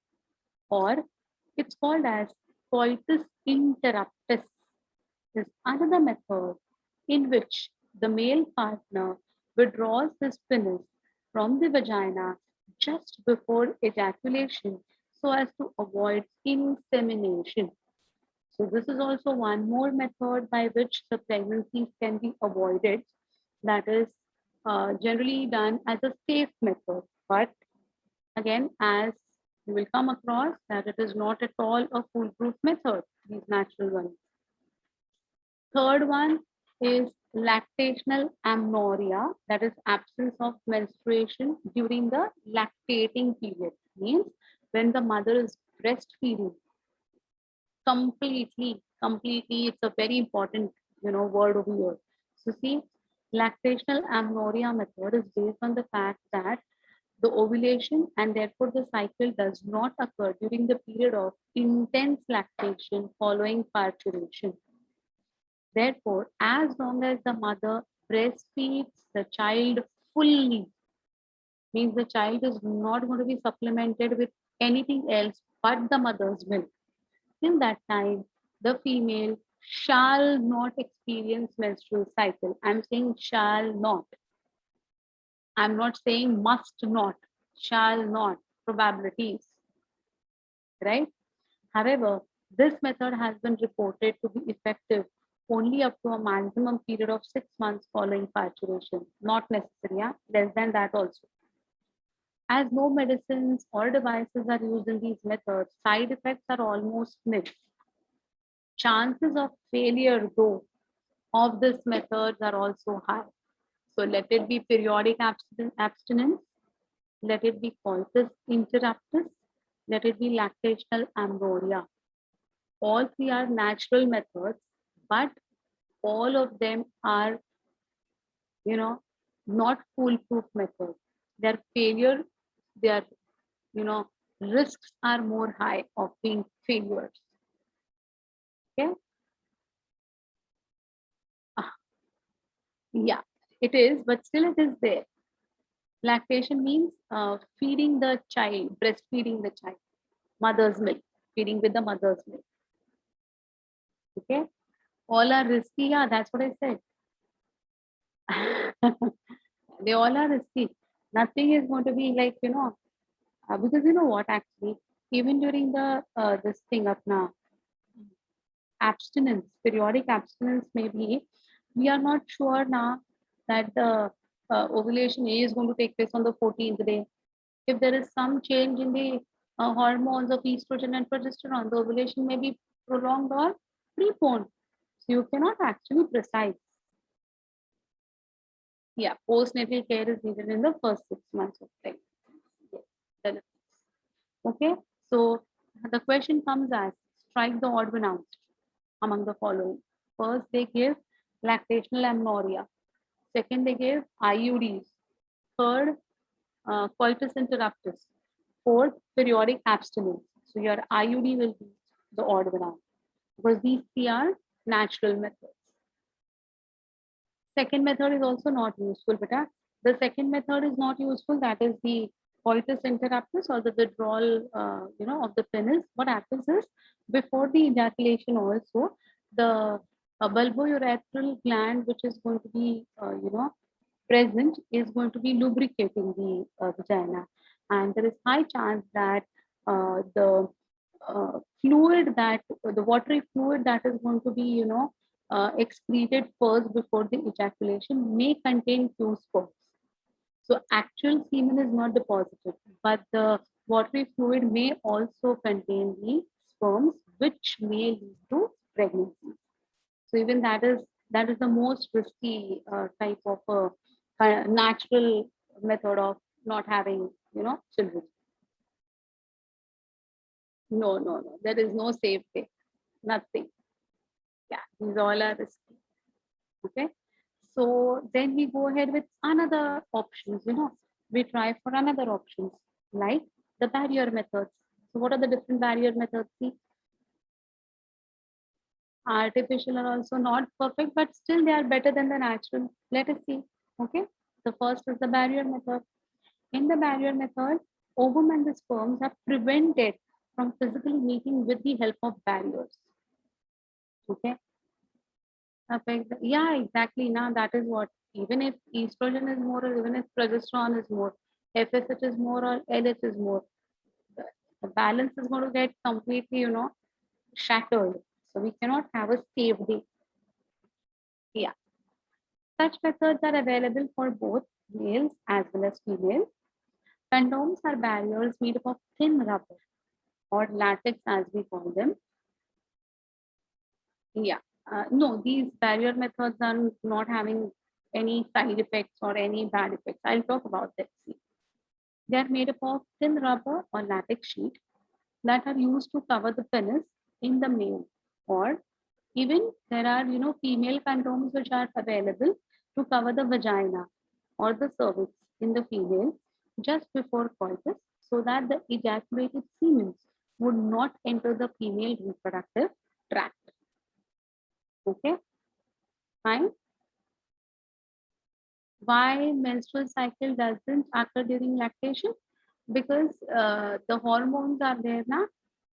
or it's called as coitus interruptus, is another method in which the male partner withdraws his penis from the vagina just before ejaculation so as to avoid insemination. So, this is also one more method by which the pregnancies can be avoided. That is generally done as a safe method. But again, as you will come across, that it is not at all a foolproof method, these natural ones. Third one is lactational amenorrhea, that is absence of menstruation during the lactating period. Means when the mother is breastfeeding completely, it's a very important, word over here. So see, lactational amenorrhea method is based on the fact that the ovulation and therefore the cycle does not occur during the period of intense lactation following parturition. Therefore, as long as the mother breastfeeds the child fully, means the child is not going to be supplemented with anything else but the mother's milk. In that time, the female shall not experience menstrual cycle. I'm saying shall not. I'm not saying must not, shall not, probabilities, right? However, this method has been reported to be effective only up to a maximum period of 6 months following parturition. Not necessary, yeah? Less than that also. As no medicines or devices are used in these methods, side effects are almost nil. Chances of failure, though, of this methods are also high. So let it be periodic abstinence, let it be coitus interruptus, let it be lactational amenorrhea. All three are natural methods, but all of them are, not foolproof methods. Their failure, their, risks are more high of being failures. Okay. Yeah, it is, but still it is there. Lactation means feeding the child, breastfeeding the child, mother's milk, feeding with the mother's milk. Okay, all are risky. Yeah, that's what I said. They all are risky. Nothing is going to be like, because you know what, actually, even during the this thing up now, abstinence, periodic abstinence, maybe we are not sure now that the ovulation is going to take place on the 14th day. If there is some change in the hormones of estrogen and progesterone, the ovulation may be prolonged or preponed. So you cannot actually precise. Yeah, postnatal care is needed in the first 6 months of pregnancy. Yes. Okay, so the question comes as strike the odd one out among the following. First, they give lactational amenorrhea. Second, they give IUDs. Third, coitus interruptus. Fourth, periodic abstinence. So your IUD will be the odd one out because these three are natural methods. Second method is also not useful, but the second method is not useful. That is the coitus interruptus or the withdrawal, of the penis. What happens is before the ejaculation, also the bulbourethral gland, which is going to be, present, is going to be lubricating the vagina, and there is high chance that fluid that the watery fluid that is going to be, excreted first before the ejaculation may contain few sperms. So actual semen is not deposited, but the watery fluid may also contain the sperms, which may lead to pregnancy. So even that is the most risky type of natural method of not having, children. No, no, no. There is no safe way. Nothing. Yeah, these all are risky. Okay. So then we go ahead with another options, we try for another options like the barrier methods. So what are the different barrier methods? See, artificial are also not perfect, but still they are better than the natural. Let us see. Okay. The first is the barrier method. In the barrier method, ovum and the sperms are prevented from physically meeting with the help of barriers. Okay. Yeah, exactly. Now that is what, even if estrogen is more or even if progesterone is more, FSH is more or LH is more, the, the balance is going to get completely, shattered. So we cannot have a safety. Yeah. Such methods are available for both males as well as females. Condoms are barriers made up of thin rubber or latex as we call them. Yeah. No, these barrier methods are not having any side effects or any bad effects. I'll talk about that. See. They are made up of thin rubber or latex sheet that are used to cover the penis in the male, or even there are, female condoms which are available to cover the vagina or the cervix in the female just before coitus, so that the ejaculated semen would not enter the female reproductive tract. Okay, fine. Why menstrual cycle doesn't occur during lactation? Because the hormones are there now,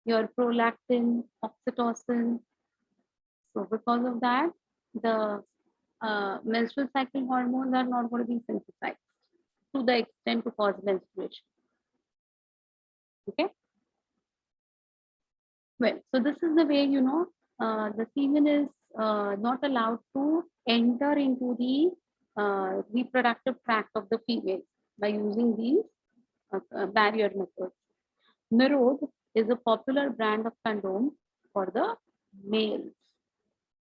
your prolactin, oxytocin. So because of that, the menstrual cycle hormones are not going to be synthesized to the extent to cause menstruation. Okay. Well, so this is the way, the semen is not allowed to enter into the reproductive tract of the female by using these barrier methods. Nirod is a popular brand of condom for the males.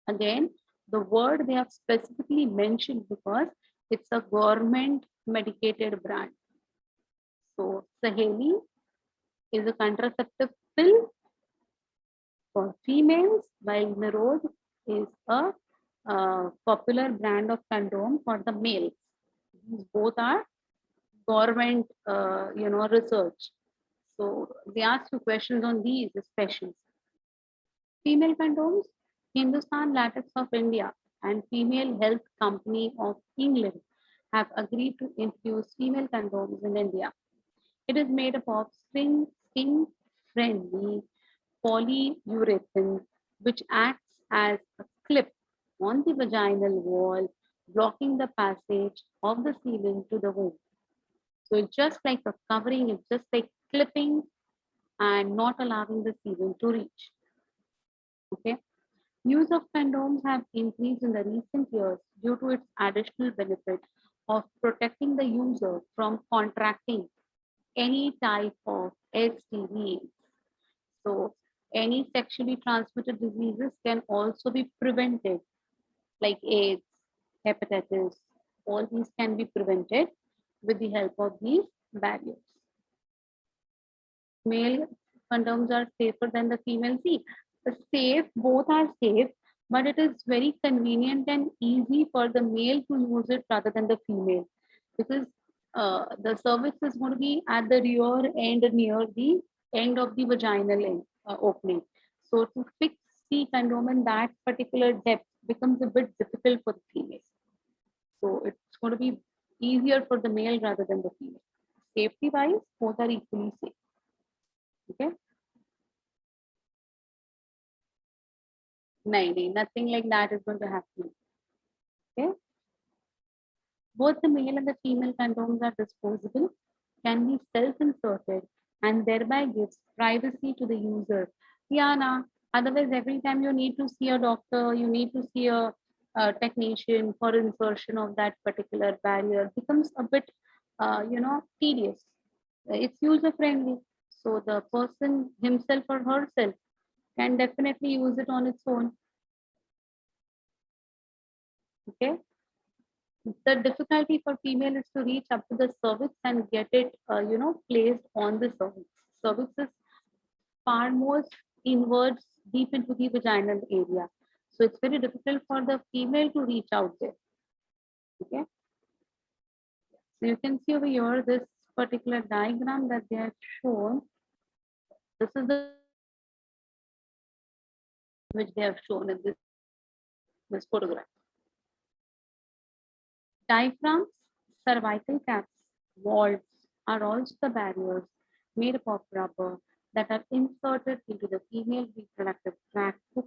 Again, the word they have specifically mentioned because it's a government medicated brand. So Saheli is a contraceptive pill for females, while Nirod is a popular brand of condom for the males. These both are government, research. So they ask you questions on these especially. Female condoms, Hindustan Latex of India and Female Health Company of England have agreed to introduce female condoms in India. It is made up of skin-friendly polyurethane, which acts as a clip on the vaginal wall, blocking the passage of the semen to the womb. So it's just like a covering, it's just like clipping and not allowing the semen to reach. Okay. Use of condoms have increased in the recent years due to its additional benefit of protecting the user from contracting any type of STD. So any sexually transmitted diseases can also be prevented, like AIDS, hepatitis. All these can be prevented with the help of these barriers. Male condoms are safer than the female. See, safe, both are safe, but it is very convenient and easy for the male to use it rather than the female, because the cervix is going to be at the rear end near the end of the vaginal opening. So to fix the condom in that particular depth becomes a bit difficult for the female. So it's going to be easier for the male rather than the female. Safety wise, both are equally safe. Okay. No, nothing like that is going to happen. Okay. Both the male and the female condoms are disposable, can be self-inserted, and thereby gives privacy to the user. Yeah, nah. Otherwise, every time you need to see a doctor, you need to see a technician for insertion of that particular barrier becomes a bit, tedious. It's user friendly, so the person himself or herself can definitely use it on its own. Okay. The difficulty for female is to reach up to the cervix and get it, placed on the cervix. Cervix is far more inwards deep into the vaginal area. So it's very difficult for the female to reach out there. Okay. So you can see over here this particular diagram that they have shown. This is the which they have shown in this photograph. Diaphragms, cervical caps, walls are also the barriers made up of rubber that are inserted into the female reproductive tract to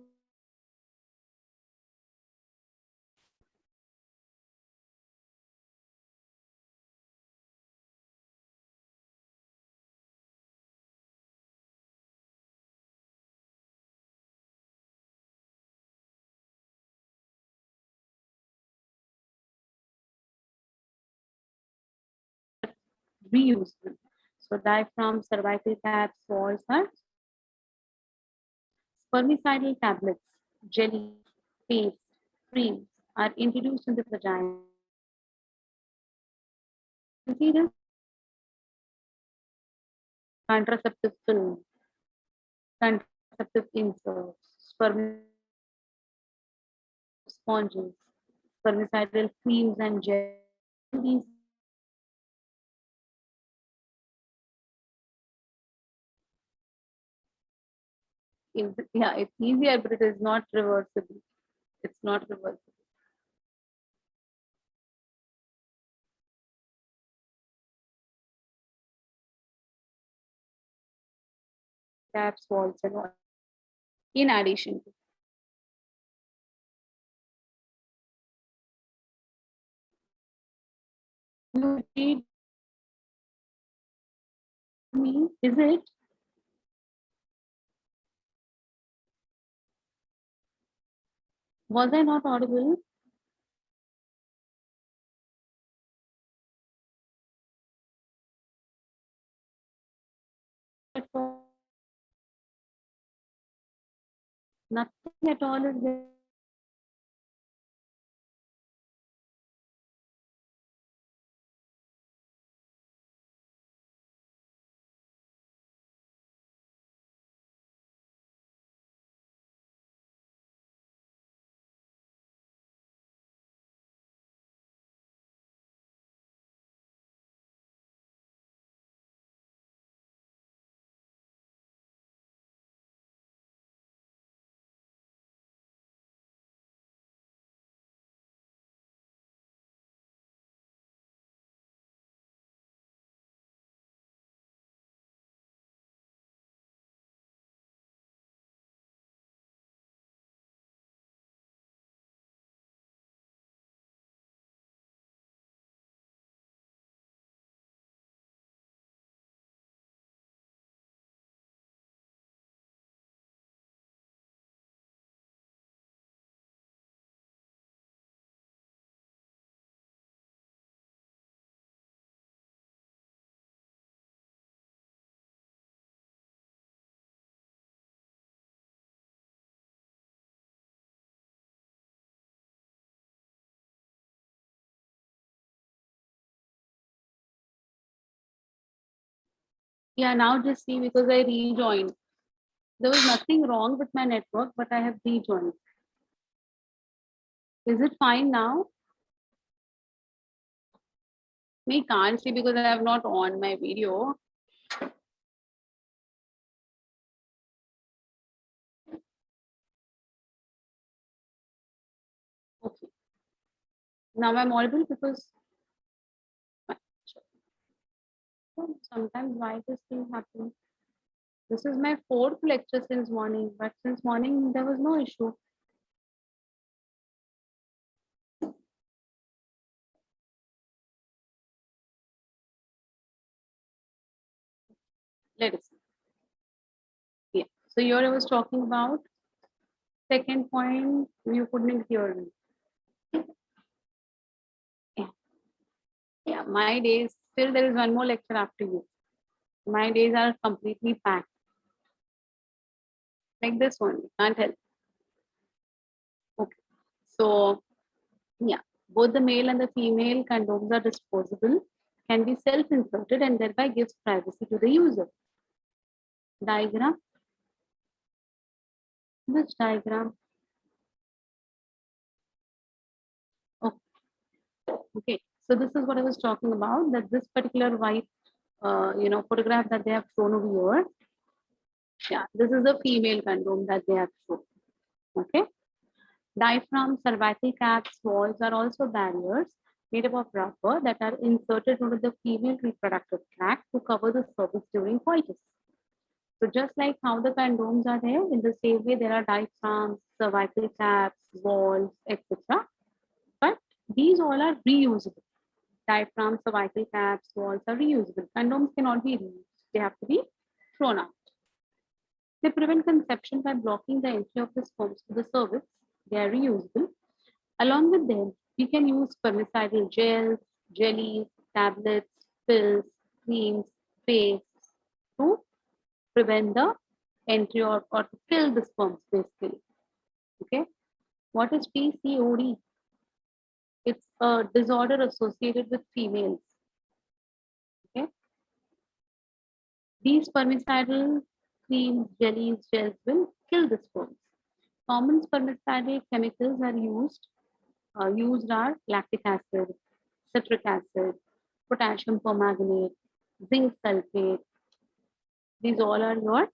reuse them. So diaphragm, cervical caps, walls are spermicidal tablets, jelly, paste, creams are introduced in the vagina. You see this contraceptive film, contraceptive inserts, sponges, spermicidal creams and gel. These yeah, it's easier, but it is not reversible. It's not reversible. Caps, walls, and all. In addition to you me, is it? Was I not audible? At all? Nothing at all is there. Yeah, now just see because I rejoined. There was nothing wrong with my network, but I have rejoined. Is it fine now? Me can't see because I have not on my video. Okay. Now I'm audible because sometimes why this thing happens. This is my fourth lecture since morning, but since morning there was no issue. Let us see. Yeah. So here I was talking about second point. You couldn't hear me. Yeah. Yeah. My days still there is one more lecture after you. My days are completely packed. Like this one. Can't help. Okay. So yeah, both the male and the female condoms are disposable, can be self-inserted and thereby gives privacy to the user. Diagram. Which diagram? Oh, okay. So this is what I was talking about, that this particular white, photograph that they have shown over here. Yeah, this is a female condom that they have shown. Okay. Diaphragm, cervical caps, walls are also barriers made up of rubber that are inserted into the female reproductive tract to cover the cervix during coitus. So just like how the condoms are there, in the same way there are diaphragms, cervical caps, walls, etc. But these all are reusable. Diaphragms, cervical caps, walls are reusable. Condoms cannot be reused. They have to be thrown out. They prevent conception by blocking the entry of the sperms to the cervix. They are reusable. Along with them, we can use spermicidal gels, jellies, tablets, pills, creams, pastes to prevent the entry or to kill the sperms basically. Okay. What is PCOD? It's a disorder associated with females. Okay. These spermicidal creams, jellies, gels will kill the sperms. Common spermicidal chemicals are used are lactic acid, citric acid, potassium permanganate, zinc sulfate. These all are your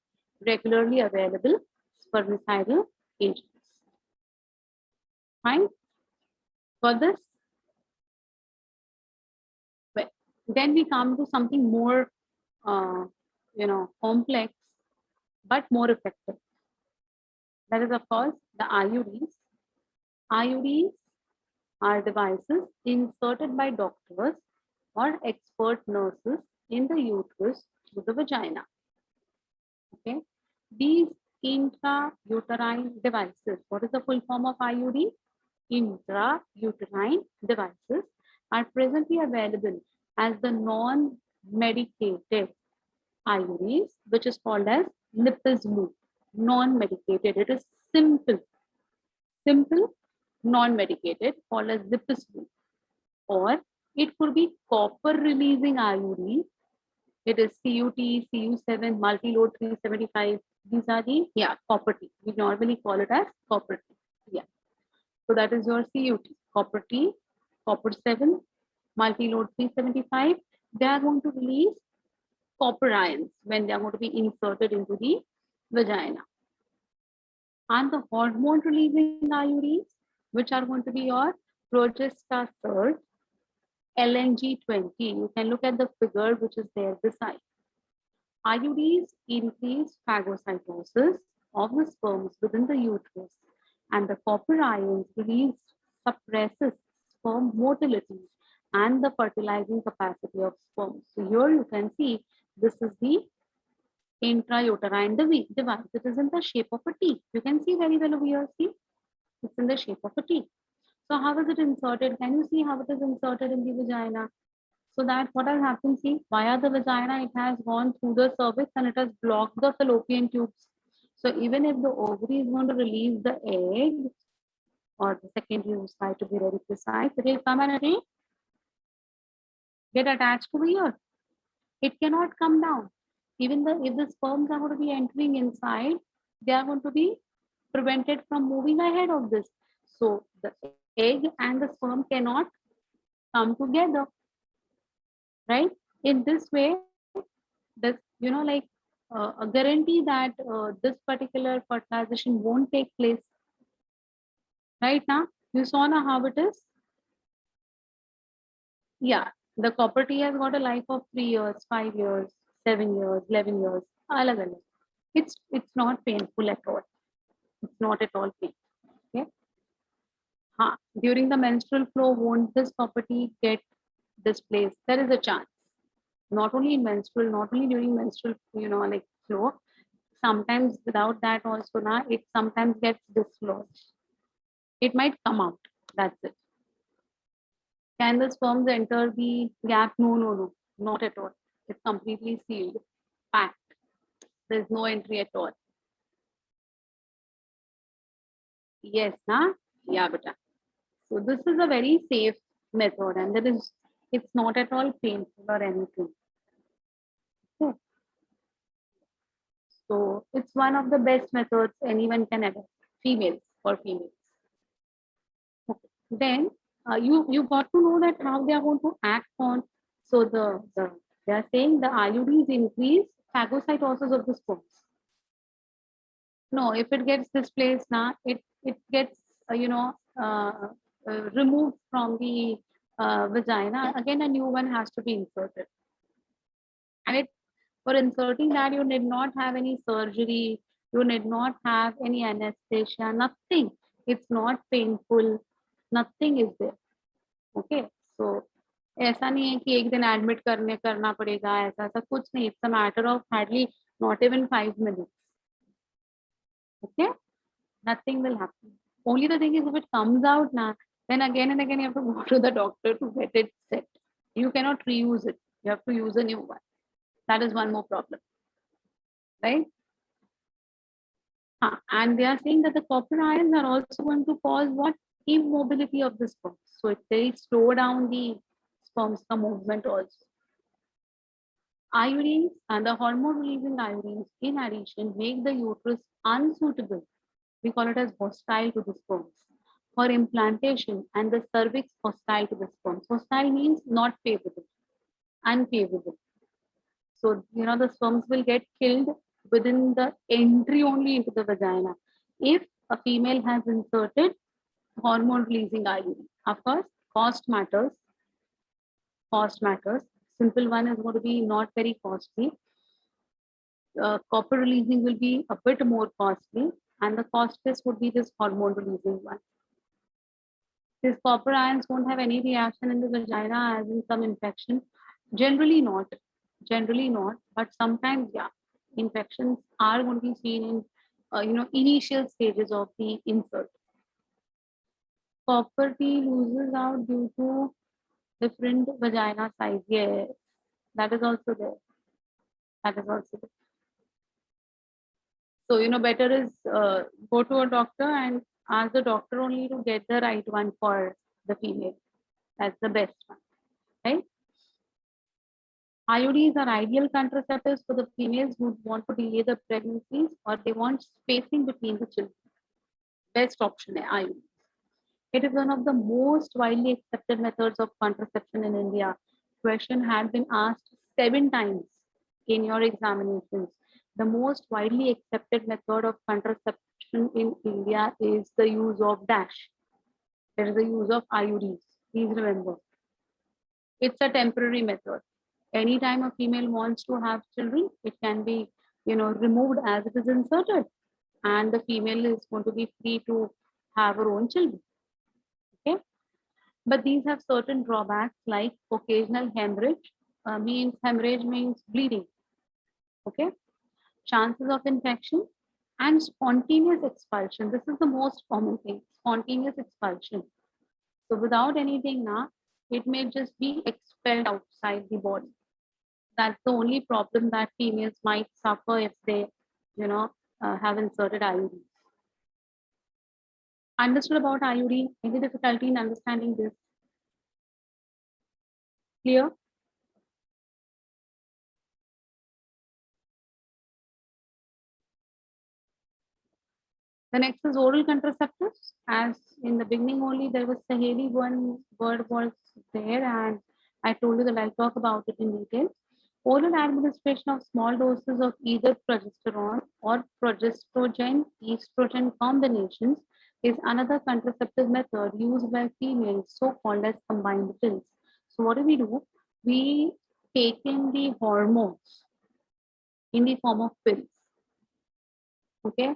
regularly available spermicidal agents. Fine. For this, well, then we come to something more, complex but more effective. That is, of course, the IUDs. IUDs are devices inserted by doctors or expert nurses in the uterus through the vagina. Okay. These intrauterine devices, what is the full form of IUD? Intrauterine devices are presently available as the non-medicated IUDs, which is called as Lipizzle. Non-medicated. It is simple, non-medicated, called as Lipizzle. Or it could be copper-releasing IUD. It is CUT, CU7, multi-load 375. These are the, copper T. We normally call it as copper T. Yeah. So that is your CUT, copper T, copper 7, multi-load 375. They are going to release copper ions when they are going to be inserted into the vagina. And the hormone releasing IUDs, which are going to be your progestasert, LNG20. You can look at the figure which is there beside. IUDs increase phagocytosis of the sperms within the uterus, and the copper ions released suppresses sperm motility and the fertilizing capacity of sperm. So here you can see this is the intrauterine device. It is in the shape of a T. You can see very well over here. See, it's in the shape of a T. So how is it inserted? Can you see how it is inserted in the vagina? So that what has happened, see, via the vagina, it has gone through the cervix and it has blocked the fallopian tubes. So even if the ovary is going to release the egg, or the secondary oocyte to be very precise, it will come and it will get attached to the ear. It cannot come down. Even if the sperms are going to be entering inside, they are going to be prevented from moving ahead of this. So the egg and the sperm cannot come together, right? In this way, this, a guarantee that this particular fertilization won't take place. Right now, you saw now how it is. Yeah, the copper T has got a life of 3 years, 5 years, 7 years, 11 years. Alag alag. It's not painful at all. It's not at all painful. Okay. During the menstrual flow, won't this copper T get displaced? There is a chance. Not only in menstrual, not only during menstrual, flow. Sometimes without that also, now it sometimes gets dislodged. It might come out. That's it. Can the sperms enter the gap? No, not at all. It's completely sealed, packed. There's no entry at all. Yes, na? Yeah, beta. So this is a very safe method, and it's not at all painful or anything. Okay. So it's one of the best methods anyone can adopt, females for females. Okay. Then you got to know that how they are going to act on. So they are saying the IUDs increase phagocytosis of the sperms. No, if it gets displaced now, it gets uh, removed from the vagina. Again, a new one has to be inserted, and it for inserting that you need not have any surgery. You need not have any anesthesia. Nothing. It's not painful. Nothing is there. Okay so ऐसा नहीं है कि एक दिन admit करना पड़ेगा ऐसा ऐसा कुछ नहीं it's a matter of hardly not even 5 minutes okay nothing will happen only the thing is if it comes out now then again and again you have to go to the doctor to get it set you cannot reuse it you have to use a new one that is one more problem right and they are saying that the copper ions are also going to cause what immobility of the sperm so they slow down the sperm's movement also iodines and the hormone releasing iodines in addition make the uterus unsuitable. We call it as hostile to the sperms for implantation and the cervix hostile to the sperms. Hostile means not favorable, unfavorable. So, the sperms will get killed within the entry only into the vagina. If a female has inserted hormone releasing iodine, of course, cost matters. Cost matters. Simple one is going to be not very costly. Copper releasing will be a bit more costly and the costliest would be this hormone releasing one. These copper ions won't have any reaction in the vagina as in some infection. Generally not, but sometimes, yeah, infections are going to be seen in, initial stages of the insert. Copper T loses out due to different vagina size. Yes, that is also there. That is also there. So, better is go to a doctor and ask the doctor only to get the right one for the female. That's the best one, right? IUDs are ideal contraceptives for the females who want to delay the pregnancies or they want spacing between the children. Best option, IUD. It is one of the most widely accepted methods of contraception in India. Question had been asked 7 times in your examinations. The most widely accepted method of contraception in India is the use of dash. There is the use of IUDs. Please remember. It's a temporary method. Anytime a female wants to have children, it can be, removed as it is inserted. And the female is going to be free to have her own children. Okay. But these have certain drawbacks like occasional hemorrhage, hemorrhage means bleeding. Okay. Chances of infection and spontaneous expulsion. This is the most common thing, spontaneous expulsion. So without anything now, it may just be expelled outside the body. That's the only problem that females might suffer if they, have inserted IUD. Understood about IUD? Any difficulty in understanding this? Clear? The next is oral contraceptives. As in the beginning only, there was Saheli one word was there, and I told you that I'll talk about it in detail. Oral administration of small doses of either progesterone or progestogen estrogen combinations is another contraceptive method used by females, so called as combined pills. So, what do? We take in the hormones in the form of pills. Okay.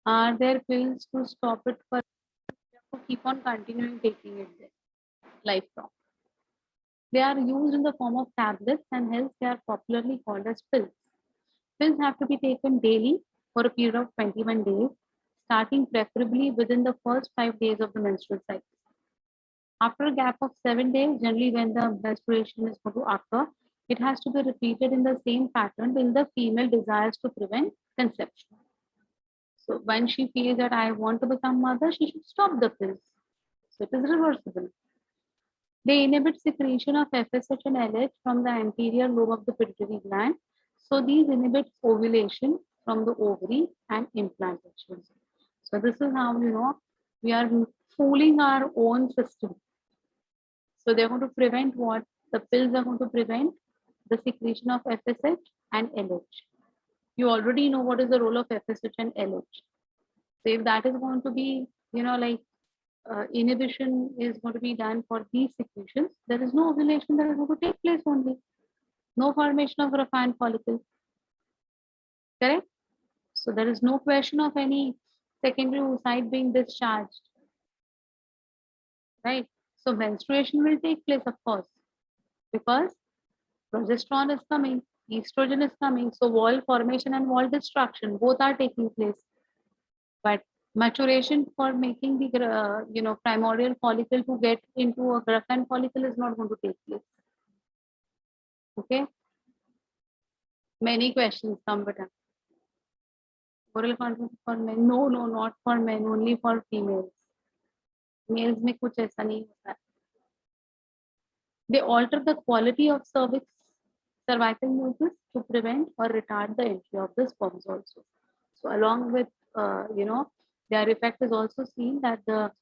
Are there pills to stop it for to keep on continuing taking it there, lifelong? They are used in the form of tablets and hence they are popularly called as pills. Pills have to be taken daily for a period of 21 days, starting preferably within the first 5 days of the menstrual cycle. After a gap of 7 days, generally when the menstruation is going to occur, it has to be repeated in the same pattern till the female desires to prevent conception. So when she feels that I want to become mother, she should stop the pills. So it is reversible. They inhibit secretion of FSH and LH from the anterior lobe of the pituitary gland. So these inhibit ovulation from the ovary and implantation. So this is how, you know, we are fooling our own system. So they're going to prevent what? The pills are going to prevent the secretion of FSH and LH. You already know what is the role of FSH and LH. So if that is going to be, you know, like inhibition is going to be done for these secretions, there is no ovulation that is going to take place only. No formation of Raphan follicle. Correct? So there is no question of any secondary oocyte being discharged. Right? So menstruation will take place, of course, because progesterone is coming, estrogen is coming. So wall formation and wall destruction both are taking place. But maturation for making the you know, primordial follicle to get into a Grafan follicle is not going to take place. Okay. Many questions come, but oral contraceptive for men? No, no, not for men. Only for females. Males में कुछ ऐसा नहीं होता. They alter the quality of cervix, cervical mucus to prevent or retard the entry of the sperms also. So along with, you know, their effect is also seen that the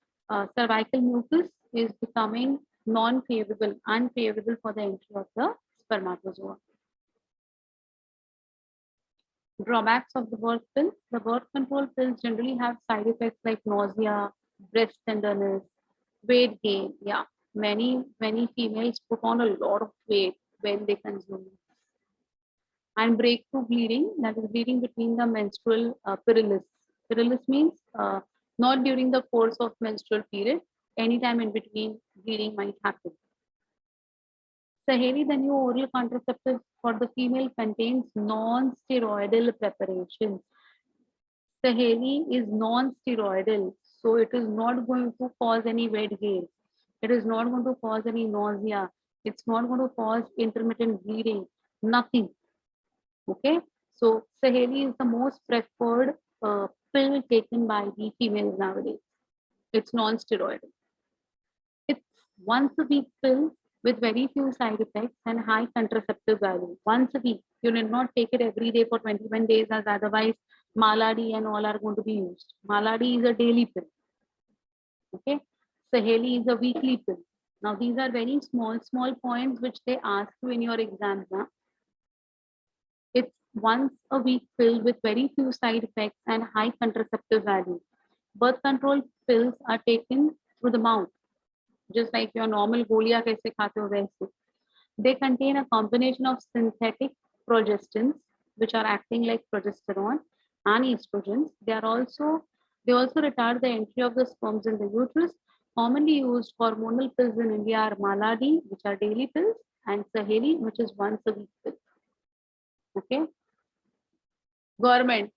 cervical mucus is becoming non-favorable, unfavorable for the entry of the spermatozoa. Drawbacks of the birth pill. The birth control pills generally have side effects like nausea, breast tenderness, weight gain. Yeah, many females put on a lot of weight when they consume it. And breakthrough bleeding, that is bleeding between the menstrual periods. Periods means not during the course of menstrual period, anytime in between bleeding might happen. Saheli, the new oral contraceptive for the female, contains non-steroidal preparations. Saheli is non-steroidal, so it is not going to cause any weight gain. It is not going to cause any nausea. It's not going to cause intermittent bleeding. Nothing. Okay. So Saheli is the most preferred pill taken by the females nowadays. It's non-steroidal. It's once a week pill with very few side effects and high contraceptive value. Once a week. You need not take it every day for 21 days, as otherwise Maladi and all are going to be used. Maladi is a daily pill. Okay. Saheli is a weekly pill. Now these are very small points which they ask you in your exam. Huh? It's once a week pill with very few side effects and high contraceptive value. Birth control pills are taken through the mouth, just like your normal golia kaise khate ho waise. They contain a combination of synthetic progestins, which are acting like progesterone and estrogens. They also retard the entry of the sperms in the uterus. Commonly used hormonal pills in India are Maladi, which are daily pills, and Saheli, which is once a week pill. Okay. Government.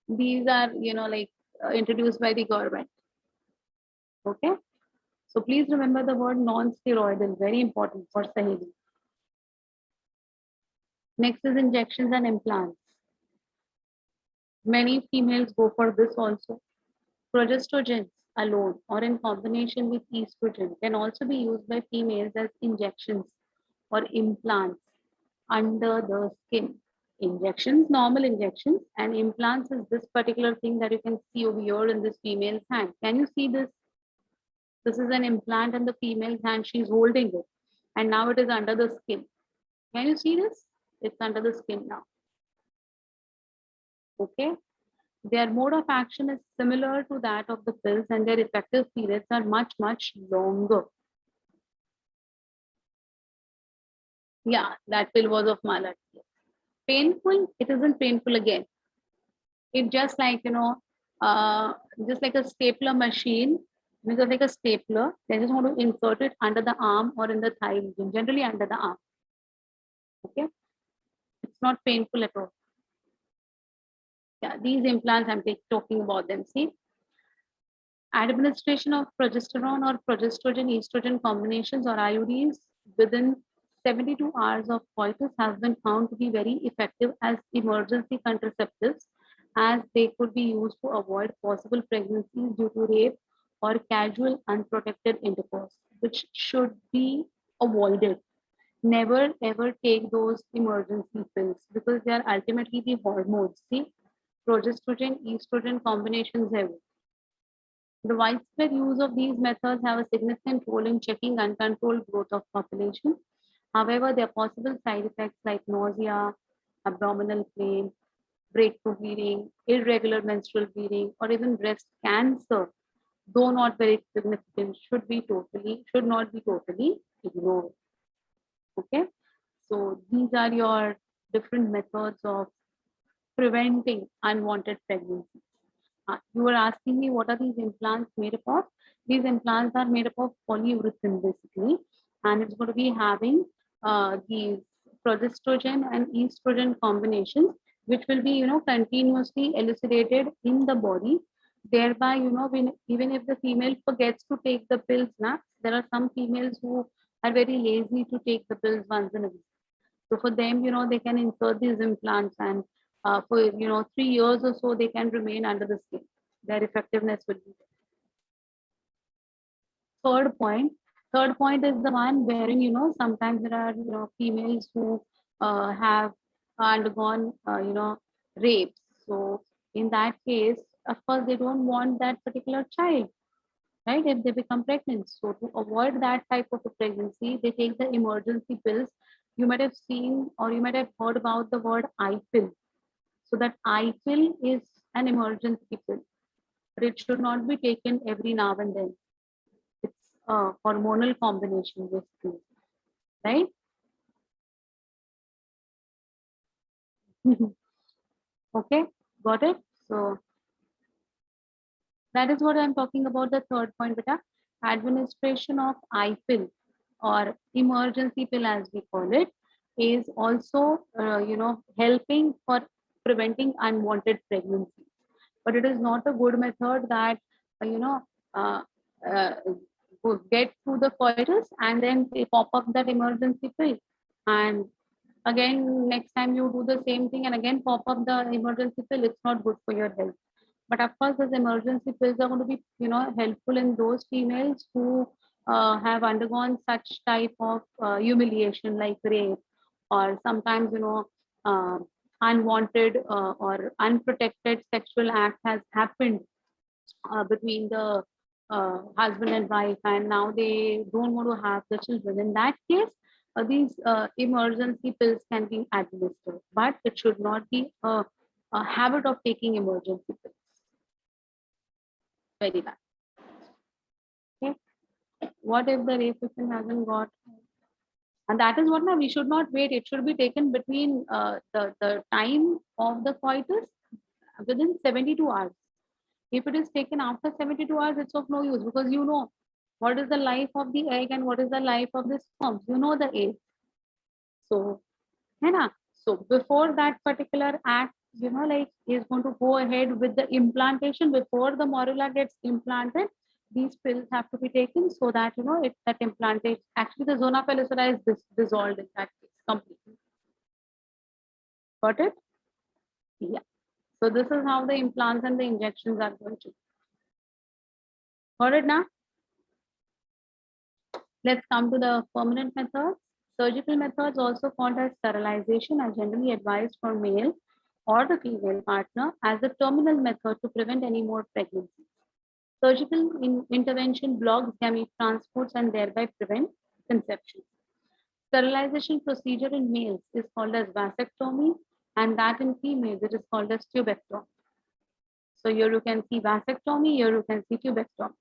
These are, you know, like introduced by the government. Okay. So please remember the word non-steroidal, very important for Saheli. Next is injections and implants. Many females go for this also. Progestogens alone or in combination with estrogen can also be used by females as injections or implants under the skin. Injections, normal injections, and implants is this particular thing that you can see over here in this female's hand. Can you see this? This is an implant in the female's hand. She's holding it, and now it is under the skin. Can you see this? It's under the skin now. Okay. Their mode of action is similar to that of the pills, and their effective periods are much longer. Yeah, that pill was of Maladi. Painful? It isn't painful again. It just like, you know, just like a stapler machine, just like a stapler. They just want to insert it under the arm or in the thigh region, generally under the arm. Okay, it's not painful at all. Yeah, these implants I'm talking about them. See, administration of progesterone or progestogen estrogen combinations or IUDs within 72 hours of coitus has been found to be very effective as emergency contraceptives, as they could be used to avoid possible pregnancies due to rape or casual unprotected intercourse, which should be avoided. never ever take those emergency pills because they are ultimately the hormones. See, progesterone, estrogen combinations have. The widespread use of these methods have a significant role in checking uncontrolled growth of population. However, there are possible side effects like nausea, abdominal pain, breakthrough bleeding, irregular menstrual bleeding, or even breast cancer, though not very significant, should not be totally ignored. Okay, so these are your different methods of preventing unwanted pregnancy. You were asking me what are these implants made up of? These implants are made up of polyurethane basically, and it's going to be having these progesterone and estrogen combinations, which will be continuously elucidated in the body. Thereby, when, even if the female forgets to take the pills, now there are some females who are very lazy to take the pills once in a week. So for them, they can insert these implants and for 3 years or so, they can remain under the skin. Their effectiveness will be there. Third point. Third point is the one wherein sometimes there are females who have undergone rapes. So in that case, of course, they don't want that particular child, right? If they become pregnant. So to avoid that type of a pregnancy, they take the emergency pills. You might have seen or you might have heard about the word I pill. So that I pill is an emergency pill, but it should not be taken every now and then. It's a hormonal combination basically, right? Okay, got it. So that is what I'm talking about. The third point, beta, administration of I pill or emergency pill as we call it is also helping for preventing unwanted pregnancy. But it is not a good method that uh, you know uh, uh, get through the coitus and then they pop up that emergency pill, and again next time you do the same thing and again pop up the emergency pill. It's not good for your health. But of course, those emergency pills are going to be helpful in those females who have undergone such type of humiliation like rape, or sometimes uh, unwanted or unprotected sexual act has happened between the husband and wife, and now they don't want to have the children. In that case, these emergency pills can be administered, but it should not be a habit of taking emergency pills. Very bad. Okay. What if the rape victim hasn't got? And that is what now we should not wait. It should be taken between the time of the coitus within 72 hours. If it is taken after 72 hours, it's of no use because you know what is the life of the egg and what is the life of the sperm. You know the age. So, है ना? So before that particular act, like is going to go ahead with the implantation before the morula gets implanted. These pills have to be taken so that that implantation actually the zona pellucida is dissolved in that case completely. Got it? Yeah. So this is how the implants and the injections are going to. Got it now? Let's come to the permanent methods. Surgical methods, also called as sterilization, are generally advised for male or the female partner as a terminal method to prevent any more pregnancies. Surgical intervention blocks gamete transports and thereby prevent conception. Sterilization procedure in males is called as vasectomy, and that in females it is called as tubectomy. So here you can see vasectomy, here you can see tubectomy.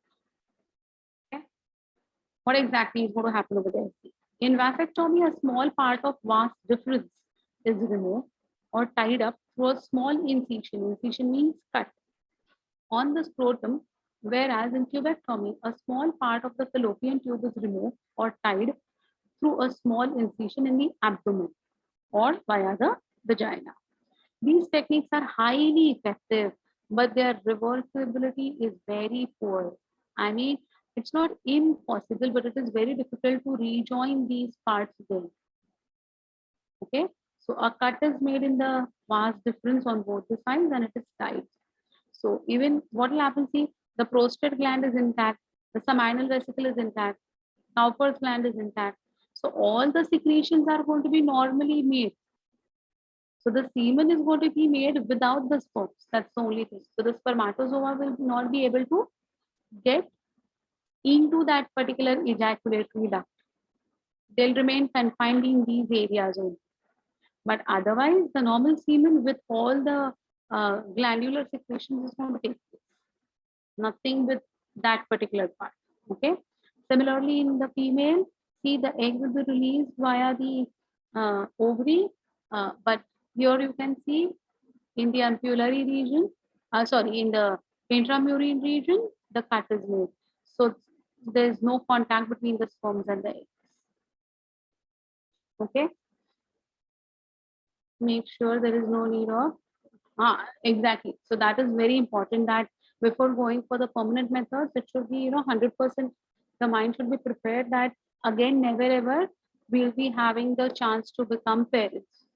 Okay. What exactly is going to happen over there? In vasectomy, a small part of vas deferens is removed or tied up through a small incision. Incision means cut on the scrotum, whereas in tubectomy, a small part of the fallopian tube is removed or tied through a small incision in the abdomen or via the vagina. These techniques are highly effective, but their reversibility is very poor. I mean, it's not impossible, but it is very difficult to rejoin these parts again. Okay, so a cut is made in the vas deferens on both the sides and it is tied. So even what will happen, see, the prostate gland is intact, the seminal vesicle is intact, Cowper's gland is intact. So all the secretions are going to be normally made. So the semen is going to be made without the sperms. That's the only thing. So the spermatozoa will not be able to get into that particular ejaculatory duct. They'll remain confined in these areas only. But otherwise, the normal semen with all the glandular secretions is going to take place. Nothing with that particular part. Okay. Similarly, in the female, see the egg will be released via the ovary, but here you can see in the ampullary region, sorry, in the intramurine region, the cut is made. So there is no contact between the sperms and the eggs. Okay. Make sure there is no need of exactly. So that is very important that before going for the permanent methods, it should be, 100%. The mind should be prepared that again, never ever we'll be having the chance to become parents.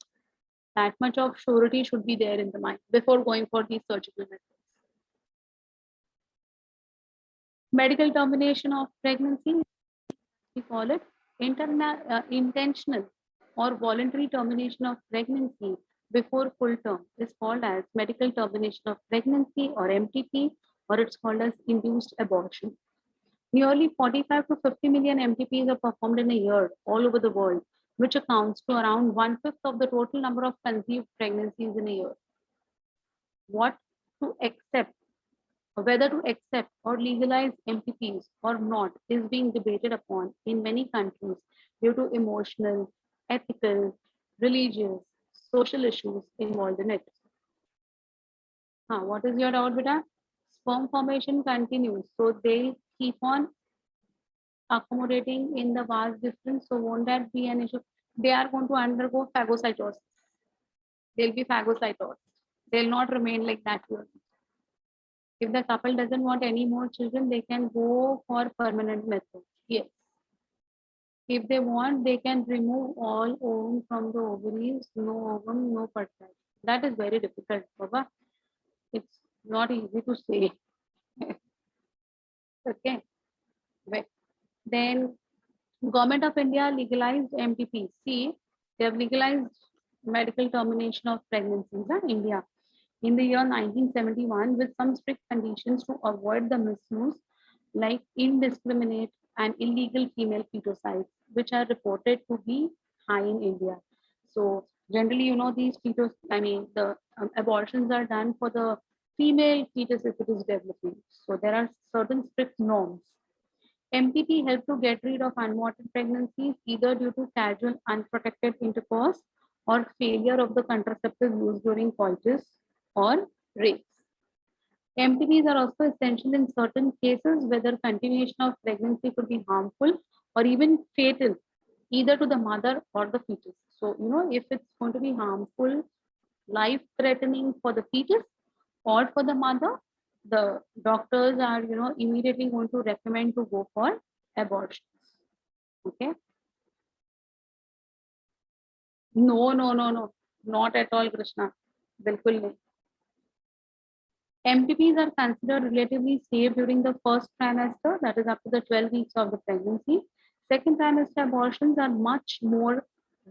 That much of surety should be there in the mind before going for these surgical methods. Medical termination of pregnancy, we call it intentional or voluntary termination of pregnancy before full term is called as medical termination of pregnancy or MTP, or it's called as induced abortion. Nearly 45 to 50 million MTPs are performed in a year all over the world, which accounts to around 1/5 of the total number of conceived pregnancies in a year. What to accept, whether to accept or legalize MTPs or not is being debated upon in many countries due to emotional, ethical, religious, social issues involved in it. What is your doubt, beta? Sperm formation continues, so they keep on accommodating in the vast difference. So won't that be an issue? They are going to undergo phagocytosis. They'll be phagocytosed. They'll not remain like that. If the couple doesn't want any more children, they can go for permanent method. Yes. If they want, they can remove all ovum from the ovaries. No ovum, no fertility. That is very difficult, Baba. It's not easy to say. Okay. Well, then Government of India legalized MTP. See, they have legalized medical termination of pregnancies in India in the year 1971 with some strict conditions to avoid the misuse like indiscriminate and illegal female feticides, which are reported to be high in India. So generally, these fetus, I mean, the abortions are done for the female fetus if it is developing. So there are certain strict norms. MTP help to get rid of unwanted pregnancies either due to casual unprotected intercourse or failure of the contraceptive used during coitus or rapes. MTPs are also essential in certain cases whether continuation of pregnancy could be harmful or even fatal either to the mother or the fetus. So, if it's going to be harmful, life threatening for the fetus or for the mother, the doctors are, immediately going to recommend to go for abortions. Okay. No, no, no, no, not at all, Krishna. Bilkul nahi. MTPs are considered relatively safe during the first trimester, that is up to the 12 weeks of the pregnancy. Second trimester abortions are much more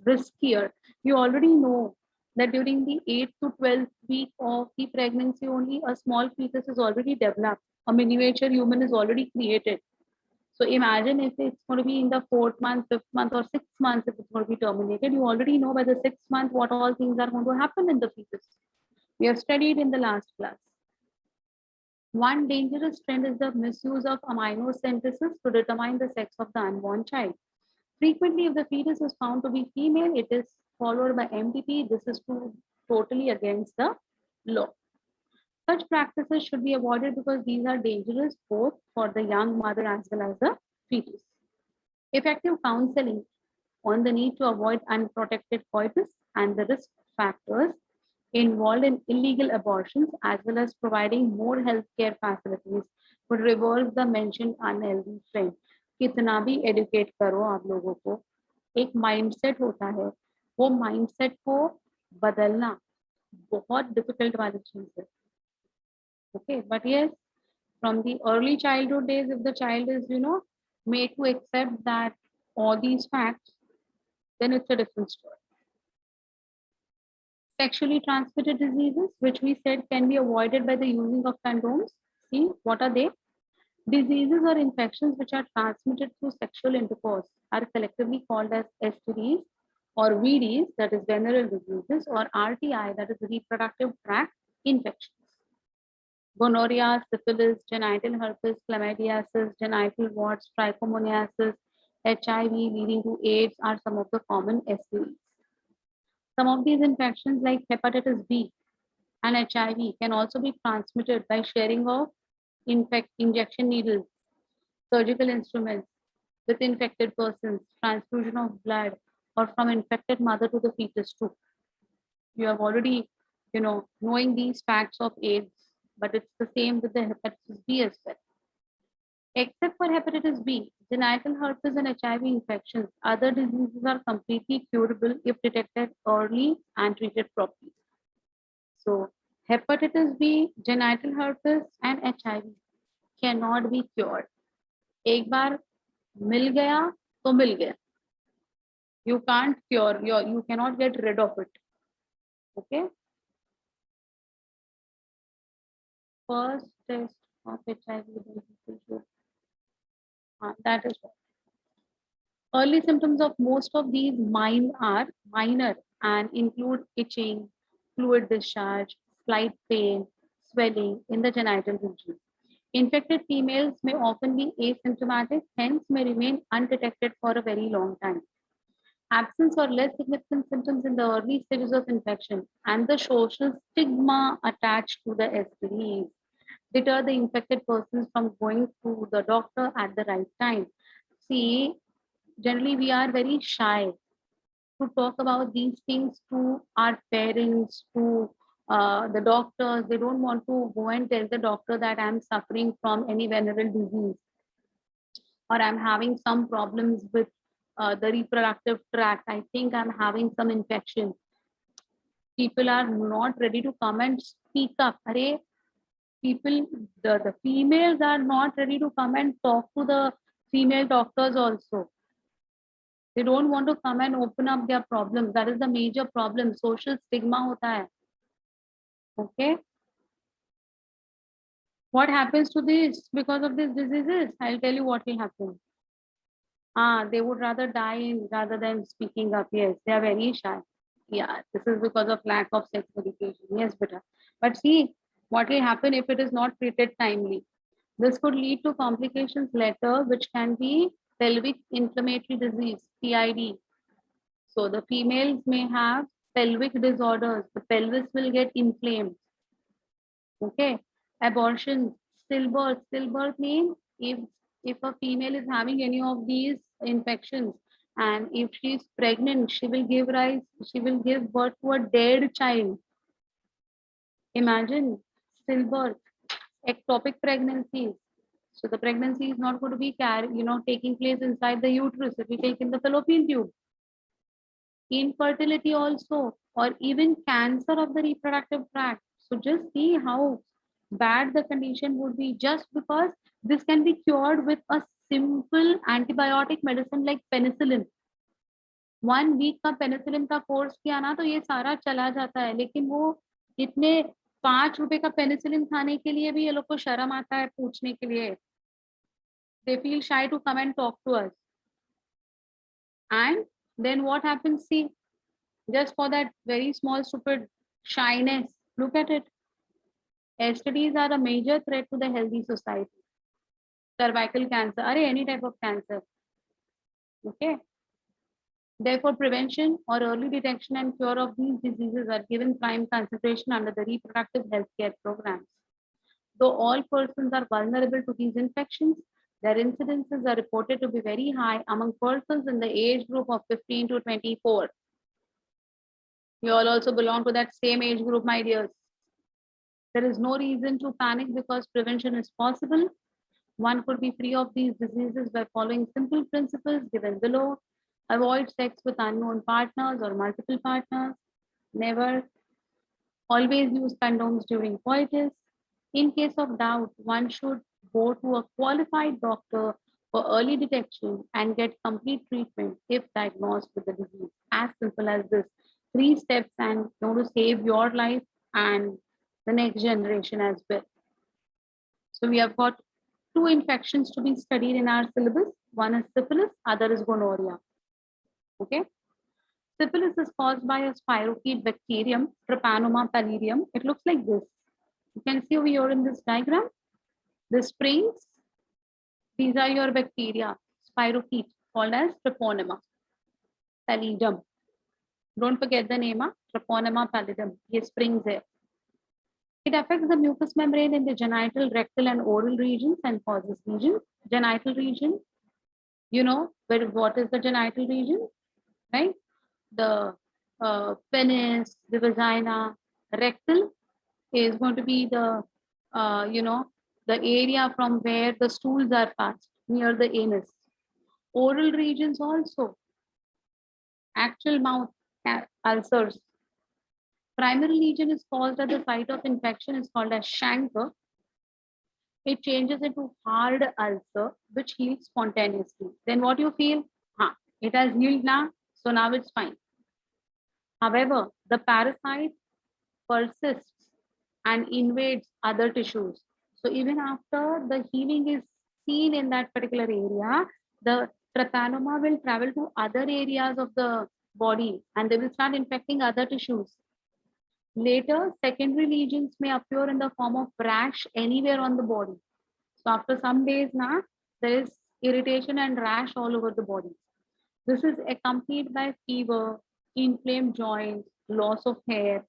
riskier. You already know that during the 8th to 12th week of the pregnancy, only a small fetus is already developed. A miniature human is already created. So imagine if it's going to be in the 4th month, 5th month, or 6th month, if it's going to be terminated, you already know by the 6th month what all things are going to happen in the fetus. We have studied in the last class. One dangerous trend is the misuse of amniocentesis to determine the sex of the unborn child. Frequently, if the fetus is found to be female, it is followed by MTP. This is totally against the law. Such practices should be avoided because these are dangerous both for the young mother as well as the fetus. Effective counseling on the need to avoid unprotected coitus and the risk factors involved in illegal abortions as well as providing more healthcare facilities would reverse the mentioned unhealthy trend. कितना भी educate करो आप लोगों को, एक mindset होता है, वो mindset को बदलना बहुत difficult वाली चीज है. Okay, but yes, from the early childhood days, if the child is, made to accept that all these facts, then it's a different story. Sexually transmitted diseases, which we said can be avoided by the using of condoms. See, what are they? Diseases or infections which are transmitted through sexual intercourse are collectively called as STDs or VDs, that is venereal diseases, or RTI, that is reproductive tract infections. Gonorrhea, syphilis, genital herpes, chlamydiasis, genital warts, trichomoniasis, HIV leading to AIDS are some of the common STDs. Some of these infections like hepatitis B and HIV can also be transmitted by sharing of injection needles, surgical instruments with infected persons, transfusion of blood, or from infected mother to the fetus too. You have already, knowing these facts of AIDS, but it's the same with the hepatitis B as well. Except for hepatitis B, genital herpes and HIV infections, other diseases are completely curable if detected early and treated properly. So, hepatitis B, genital herpes, and HIV cannot be cured. एक बार मिल गया तो मिल गया. You can't cure, you cannot get rid of it. Okay. First test of HIV. That is what. Early symptoms of most of these are minor and include itching, fluid discharge, slight pain, swelling in the genital region. Infected females may often be asymptomatic, hence may remain undetected for a very long time. Absence or less significant symptoms in the early stages of infection and the social stigma attached to the STDs deter the infected persons from going to the doctor at the right time. See, generally we are very shy to talk about these things to our parents, to the doctors. They don't want to go and tell the doctor that I'm suffering from any venereal disease or I'm having some problems with the reproductive tract. I think I'm having some infection. People are not ready to come and speak up. Arey, the females are not ready to come and talk to the female doctors also. They don't want to come and open up their problems. That is the major problem. Social stigma hota hai. Okay. What happens to this because of these diseases? I'll tell you what will happen. They would rather die rather than speaking up. Yes, they are very shy. Yeah, this is because of lack of sex education. Yes, better. But see, what will happen if it is not treated timely? This could lead to complications later, which can be pelvic inflammatory disease, PID. So the females may have pelvic disorders. The pelvis will get inflamed. Okay. Abortion, stillbirth. Stillbirth means if a female is having any of these infections and if she is pregnant, she will give birth to a dead child. Imagine stillbirth, ectopic pregnancies. So the pregnancy is not going to be taking place inside the uterus. It will take in the fallopian tube. Infertility also, or even cancer of the reproductive tract. So just see how bad the condition would be just because this can be cured with a simple antibiotic medicine like penicillin. 1 week का penicillin का course किया ना तो ये सारा चला जाता है, लेकिन वो इतने 5 रुपए का पेनिसिलिन खाने के लिए भी ये लोग को शर्म आता है पूछने के लिए. They feel shy to come and talk to us. And then what happens? See, just for that very small stupid shyness, look at it. STDs are a major threat to the healthy society. Cervical cancer, or any type of cancer. Okay. Therefore, prevention or early detection and cure of these diseases are given prime consideration under the reproductive healthcare programs. Though all persons are vulnerable to these infections, their incidences are reported to be very high among persons in the age group of 15 to 24. You all also belong to that same age group, my dears. There is no reason to panic because prevention is possible. One could be free of these diseases by following simple principles given below. Avoid sex with unknown partners or multiple partners. Never. Always use condoms during coitus. In case of doubt, one should go to a qualified doctor for early detection and get complete treatment if diagnosed with the disease. As simple as this. 3 steps and going to save your life and the next generation as well. So we have got 2 infections to be studied in our syllabus. One is syphilis, other is gonorrhea. Okay. Syphilis is caused by a spirochete bacterium, Trypanosoma pallidum. It looks like this. You can see over here in this diagram, the springs, these are your bacteria, spirochete, called as Trypanosoma pallidum. Don't forget the name, Trypanosoma pallidum. Ye springs hai. It affects the mucous membrane in the genital, rectal, and oral regions and causes lesions. Genital region, you know, what is the genital region, right? The penis, the vagina. Rectal is going to be the, the area from where the stools are passed, near the anus. Oral regions also, actual mouth ulcers. Primary lesion is caused at the site of infection is called as chancre. It changes into hard ulcer, which heals spontaneously. Then what you feel? It has healed now, so now it's fine. However, the parasite persists and invades other tissues. So even after the healing is seen in that particular area, the trypanosoma will travel to other areas of the body and they will start infecting other tissues. Later, secondary lesions may appear in the form of rash anywhere on the body. So after some days now, there is irritation and rash all over the body. This is accompanied by fever, inflamed joints, loss of hair.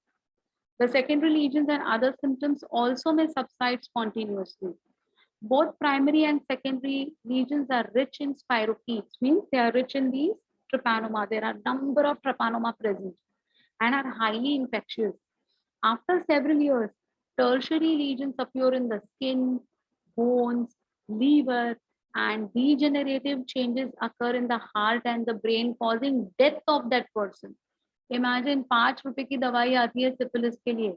The secondary lesions and other symptoms also may subside spontaneously. Both primary and secondary lesions are rich in spirochetes, means they are rich in these trypanosoma. There are number of trypanosoma present and are highly infectious. After several years, tertiary lesions appear in the skin, bones, liver, and degenerative changes occur in the heart and the brain, causing death of that person. Imagine 5 रुपए की दवाई आती है syphilis के लिए.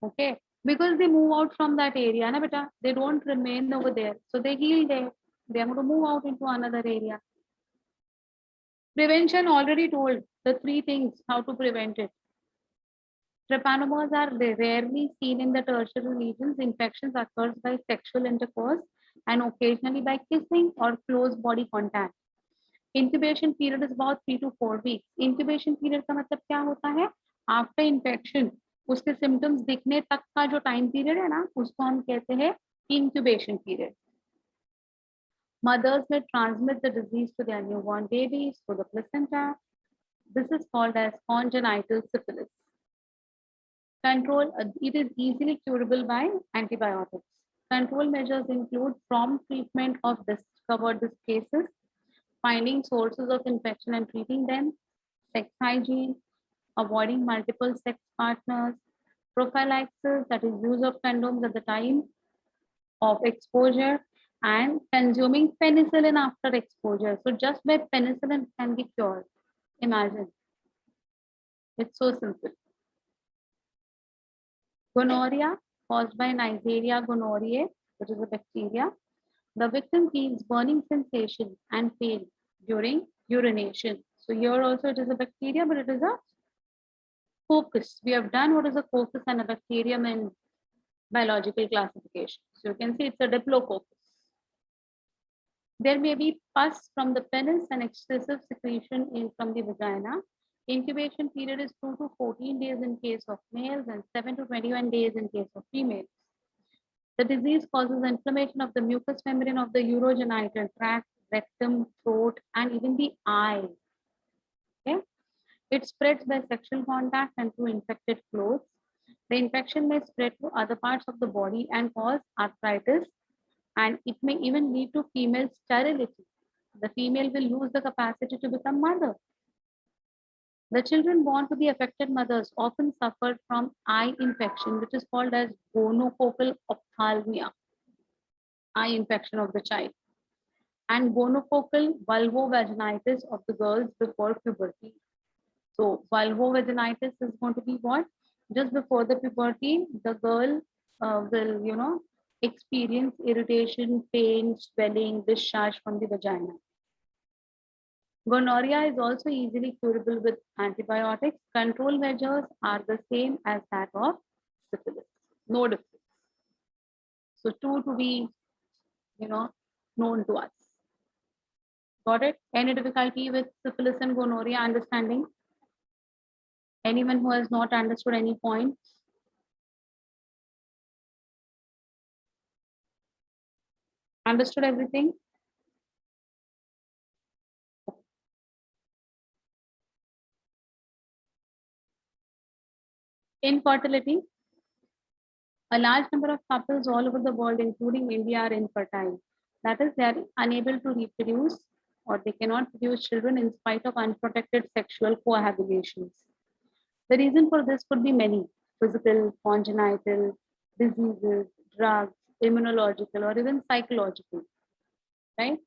Okay, because they move out from that area, na beta, they don't remain over there, so they heal there. They are going to move out into another area. Prevention, already told the 3 things how to prevent it. Trypanosomes are rarely seen in the tertiary lesions. Infections occurs by sexual intercourse and occasionally by kissing or close body contact. Incubation period is about 3 to 4 weeks. Incubation period का मतलब क्या होता है? After infection, उसके symptoms दिखने तक का जो time period है ना, उसको हम कहते हैं incubation period. Mothers may transmit the disease to their newborn babies through the placenta. This is called as congenital syphilis. Control, it is easily curable by antibiotics. Control measures include prompt treatment of discovered cases, finding sources of infection and treating them, sex hygiene, avoiding multiple sex partners, prophylaxis, that is use of condoms at the time of exposure, and consuming penicillin after exposure. So just by penicillin can be cured. Imagine. It's so simple. Gonorrhea, caused by Neisseria gonorrhoeae, which is a bacteria. The victim feels burning sensation and pain during urination. So here also it is a bacteria, but it is a coccus. We have done what is a coccus and a bacterium in biological classification. So you can see it's a diplococcus. There may be pus from the penis and excessive secretion from the vagina. Incubation period is 2 to 14 days in case of males and 7 to 21 days in case of females. The disease causes inflammation of the mucous membrane of the urogenital tract, rectum, throat, and even the eye. Okay? It spreads by sexual contact and through infected clothes. The infection may spread to other parts of the body and cause arthritis, and it may even lead to female sterility. The female will lose the capacity to become mother. The children born to the affected mothers often suffer from eye infection, which is called as gonococcal ophthalmia, eye infection of the child, and gonococcal vulvovaginitis of the girls before puberty. So vulvovaginitis is going to be what? Just before the puberty, the girl will, experience irritation, pain, swelling, discharge from the vagina. Gonorrhea is also easily curable with antibiotics. Control measures are the same as that of syphilis. No difference. So two to be, known to us. Got it? Any difficulty with syphilis and gonorrhea understanding? Anyone who has not understood any points? Understood everything? Infertility. A large number of couples all over the world, including India, are infertile. That is, they are unable to reproduce or they cannot produce children in spite of unprotected sexual cohabitations. The reason for this could be many: physical, congenital, diseases, drugs, immunological, or even psychological. Right?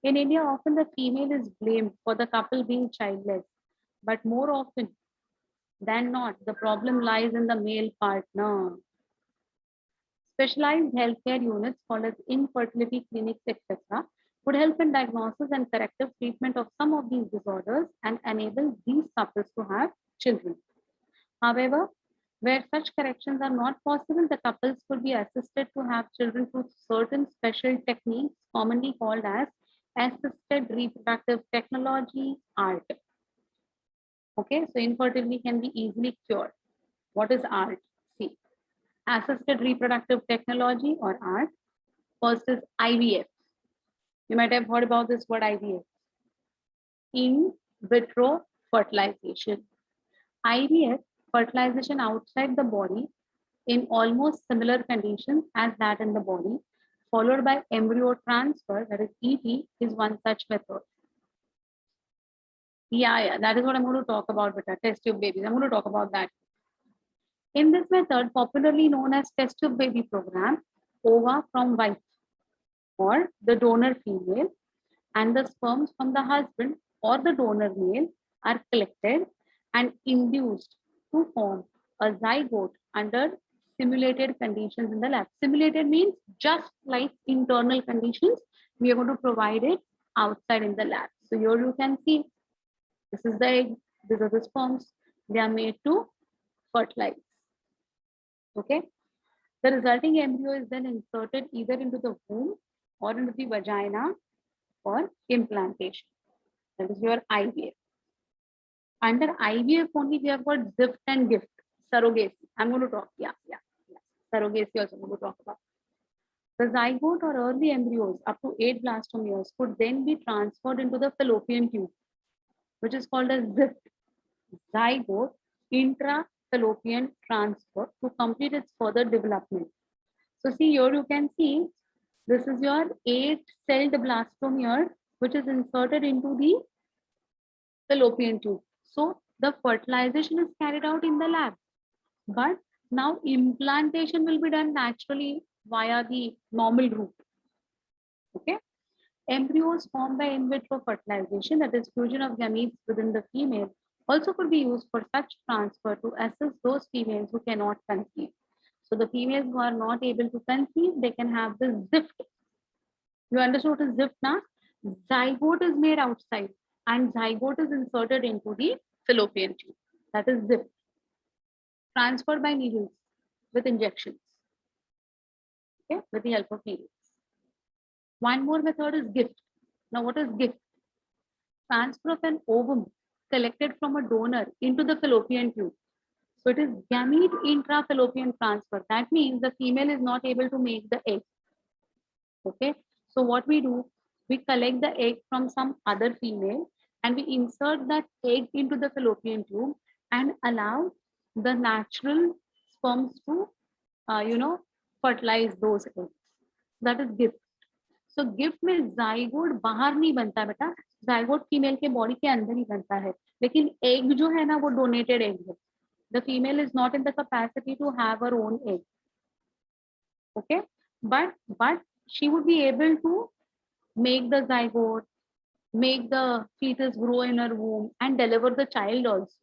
In India, often the female is blamed for the couple being childless, but more often than not, the problem lies in the male partner. Specialized healthcare units called as infertility clinics, etc., would help in diagnosis and corrective treatment of some of these disorders and enable these couples to have children. However, where such corrections are not possible, the couples could be assisted to have children through certain special techniques commonly called as assisted reproductive technology, ART. Okay, so infertility can be easily cured. What is ART? See, assisted reproductive technology or ART. First is IVF. You might have heard about this word IVF. In vitro fertilization. IVF, fertilization outside the body in almost similar conditions as that in the body, followed by embryo transfer, that is ET, is one such method. Yeah, that is what I'm going to talk about with test tube babies. I'm going to talk about that. In this method, popularly known as test tube baby program, ova from wife or the donor female and the sperms from the husband or the donor male are collected and induced to form a zygote under simulated conditions in the lab. Simulated means just like internal conditions, we are going to provide it outside in the lab. So here you can see, this is the egg, these are the sperms, they are made to fertilize. Okay. The resulting embryo is then inserted either into the womb or into the vagina for implantation. That is your IVF. Under IVF only we have got ZIFT and GIFT, surrogacy. I'm going to talk, surrogacy also I'm going to talk about. The zygote or early embryos up to 8 blastomeres could then be transferred into the fallopian tube, which is called as ZIFT, zygote intra-fallopian transfer, to complete its further development. So see here you can see, this is your 8-celled blastomere which is inserted into the fallopian tube. So the fertilization is carried out in the lab, but now implantation will be done naturally via the normal route. Okay. Embryos formed by in vitro fertilization, that is fusion of gametes within the female, also could be used for such transfer to assist those females who cannot conceive. So the females who are not able to conceive, they can have this ZIFT. You understood what is ZIFT now? Zygote is made outside and zygote is inserted into the fallopian tube. That is ZIFT. Transferred by needles with injections. Okay, with the help of needles. One more method is GIFT. Now what is GIFT? Transfer of an ovum collected from a donor into the fallopian tube. So it is gamete intrafallopian transfer. That means the female is not able to make the egg. Okay. So what we do, we collect the egg from some other female and we insert that egg into the fallopian tube and allow the natural sperms to, fertilize those eggs. That is GIFT. So gift में zygote बाहर नहीं बनता बेटा, zygote female के body के अंदर ही बनता है, लेकिन एग जो है ना वो डोनेटेड एग है. The female is not in the capacity to have her own egg. Okay, but she would be able to make the zygote, make the fetus grow in her womb and deliver the child also.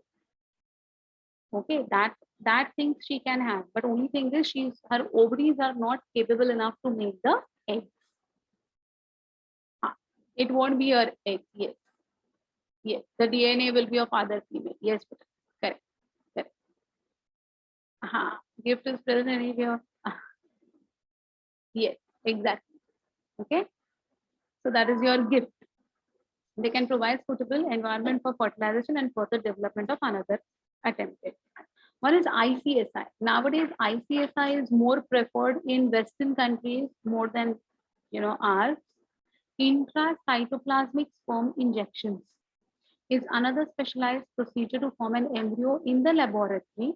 Okay, that that things she can have, but only thing is her ovaries are not capable enough to make the eggs. It won't be her egg. Yes, yes. The DNA will be of other female. Yes, correct, correct. Gift is present anywhere. Yes, exactly. Okay, so that is your gift. They can provide suitable environment for fertilization and further development of another attempted. One is ICSI. Nowadays, ICSI is more preferred in Western countries more than ours. Intracytoplasmic sperm injections is another specialized procedure to form an embryo in the laboratory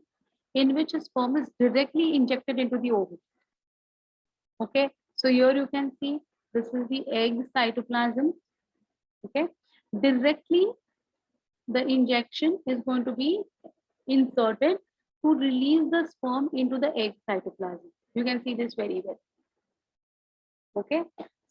in which a sperm is directly injected into the ovary. Okay, so here you can see this is the egg cytoplasm. Okay, directly the injection is going to be inserted to release the sperm into the egg cytoplasm. You can see this very well. Okay,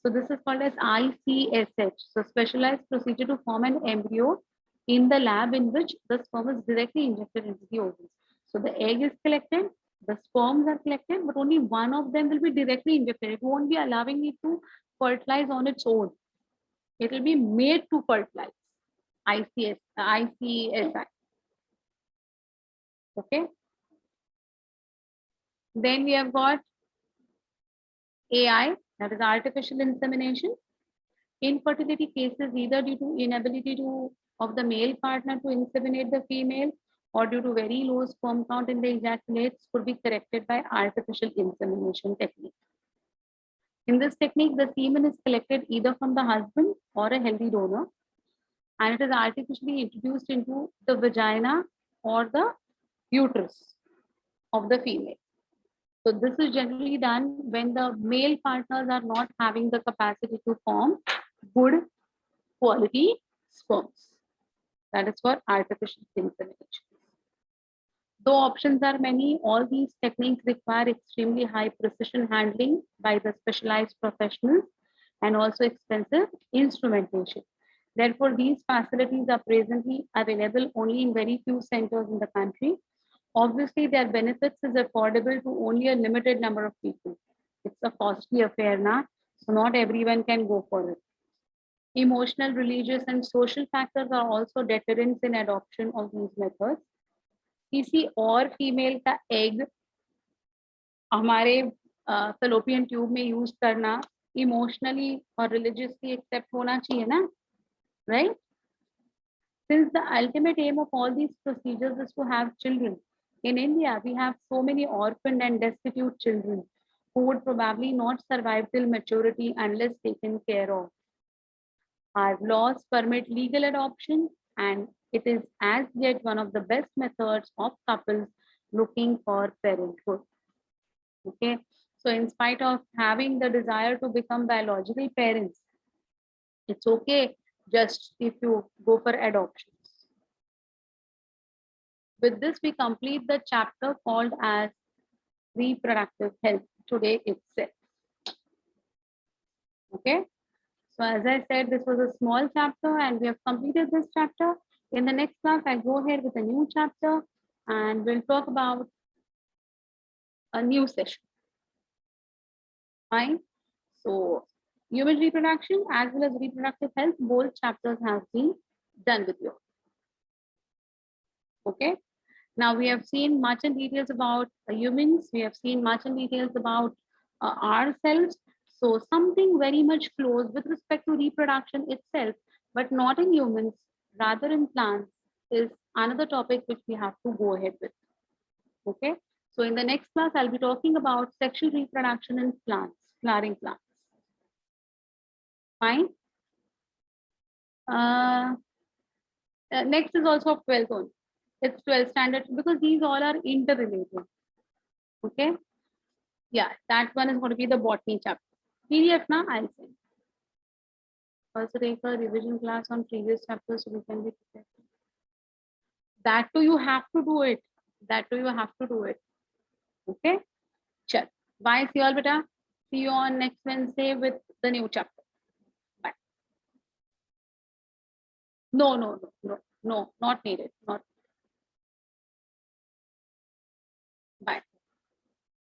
so this is called as ICSH, so specialized procedure to form an embryo in the lab in which the sperm is directly injected into the ovaries. So the egg is collected, the sperms are collected, but only one of them will be directly injected. It won't be allowing it to fertilize on its own. It will be made to fertilize. ICSI. Okay. Then we have got AI, that is artificial insemination. Infertility cases either due to inability of the male partner to inseminate the female or due to very low sperm count in the ejaculates could be corrected by artificial insemination technique. In this technique, the semen is collected either from the husband or a healthy donor, and it is artificially introduced into the vagina or the uterus of the female. So this is generally done when the male partners are not having the capacity to form good quality sperms. That is for artificial insemination. Though options are many, all these techniques require extremely high precision handling by the specialized professionals and also expensive instrumentation. Therefore, these facilities are presently available only in very few centers in the country. Obviously, their benefits is affordable to only a limited number of people. It's a costly affair now, so not everyone can go for it. Emotional, religious, and social factors are also deterrents in adoption of these methods. किसी और female का egg हमारे fallopian tube में use करना emotionally और religiously accept होना चाहिए ना, right? Since the ultimate aim of all these procedures is to have children, in India we have so many orphaned and destitute children who would probably not survive till maturity unless taken care of. Our laws permit legal adoption, and it is as yet one of the best methods of couples looking for parenthood. Okay, so in spite of having the desire to become biological parents, it's okay just if you go for adoptions. With this, we complete the chapter called as reproductive health today itself. Okay. So as I said, this was a small chapter and we have completed this chapter. In the next class, I'll go ahead with a new chapter and we'll talk about a new session. Fine. So human reproduction as well as reproductive health, both chapters have been done with you. Okay. Now we have seen much in details about humans. We have seen much in details about ourselves. So something very much close with respect to reproduction itself, but not in humans, rather in plants, is another topic which we have to go ahead with. Okay. So in the next class, I'll be talking about sexual reproduction in plants, flowering plants. Fine. Next is also 12th only. It's 12 standard because these all are interrelated. Okay. Yeah, that one is going to be the botany chapter. PDF now I'll send. Also take a revision class on previous chapters so we can be prepared. That too you have to do it. That too you have to do it. Okay. Chal. Bye. See you all, beta. See you on next Wednesday with the new chapter. Bye. No, not needed. Not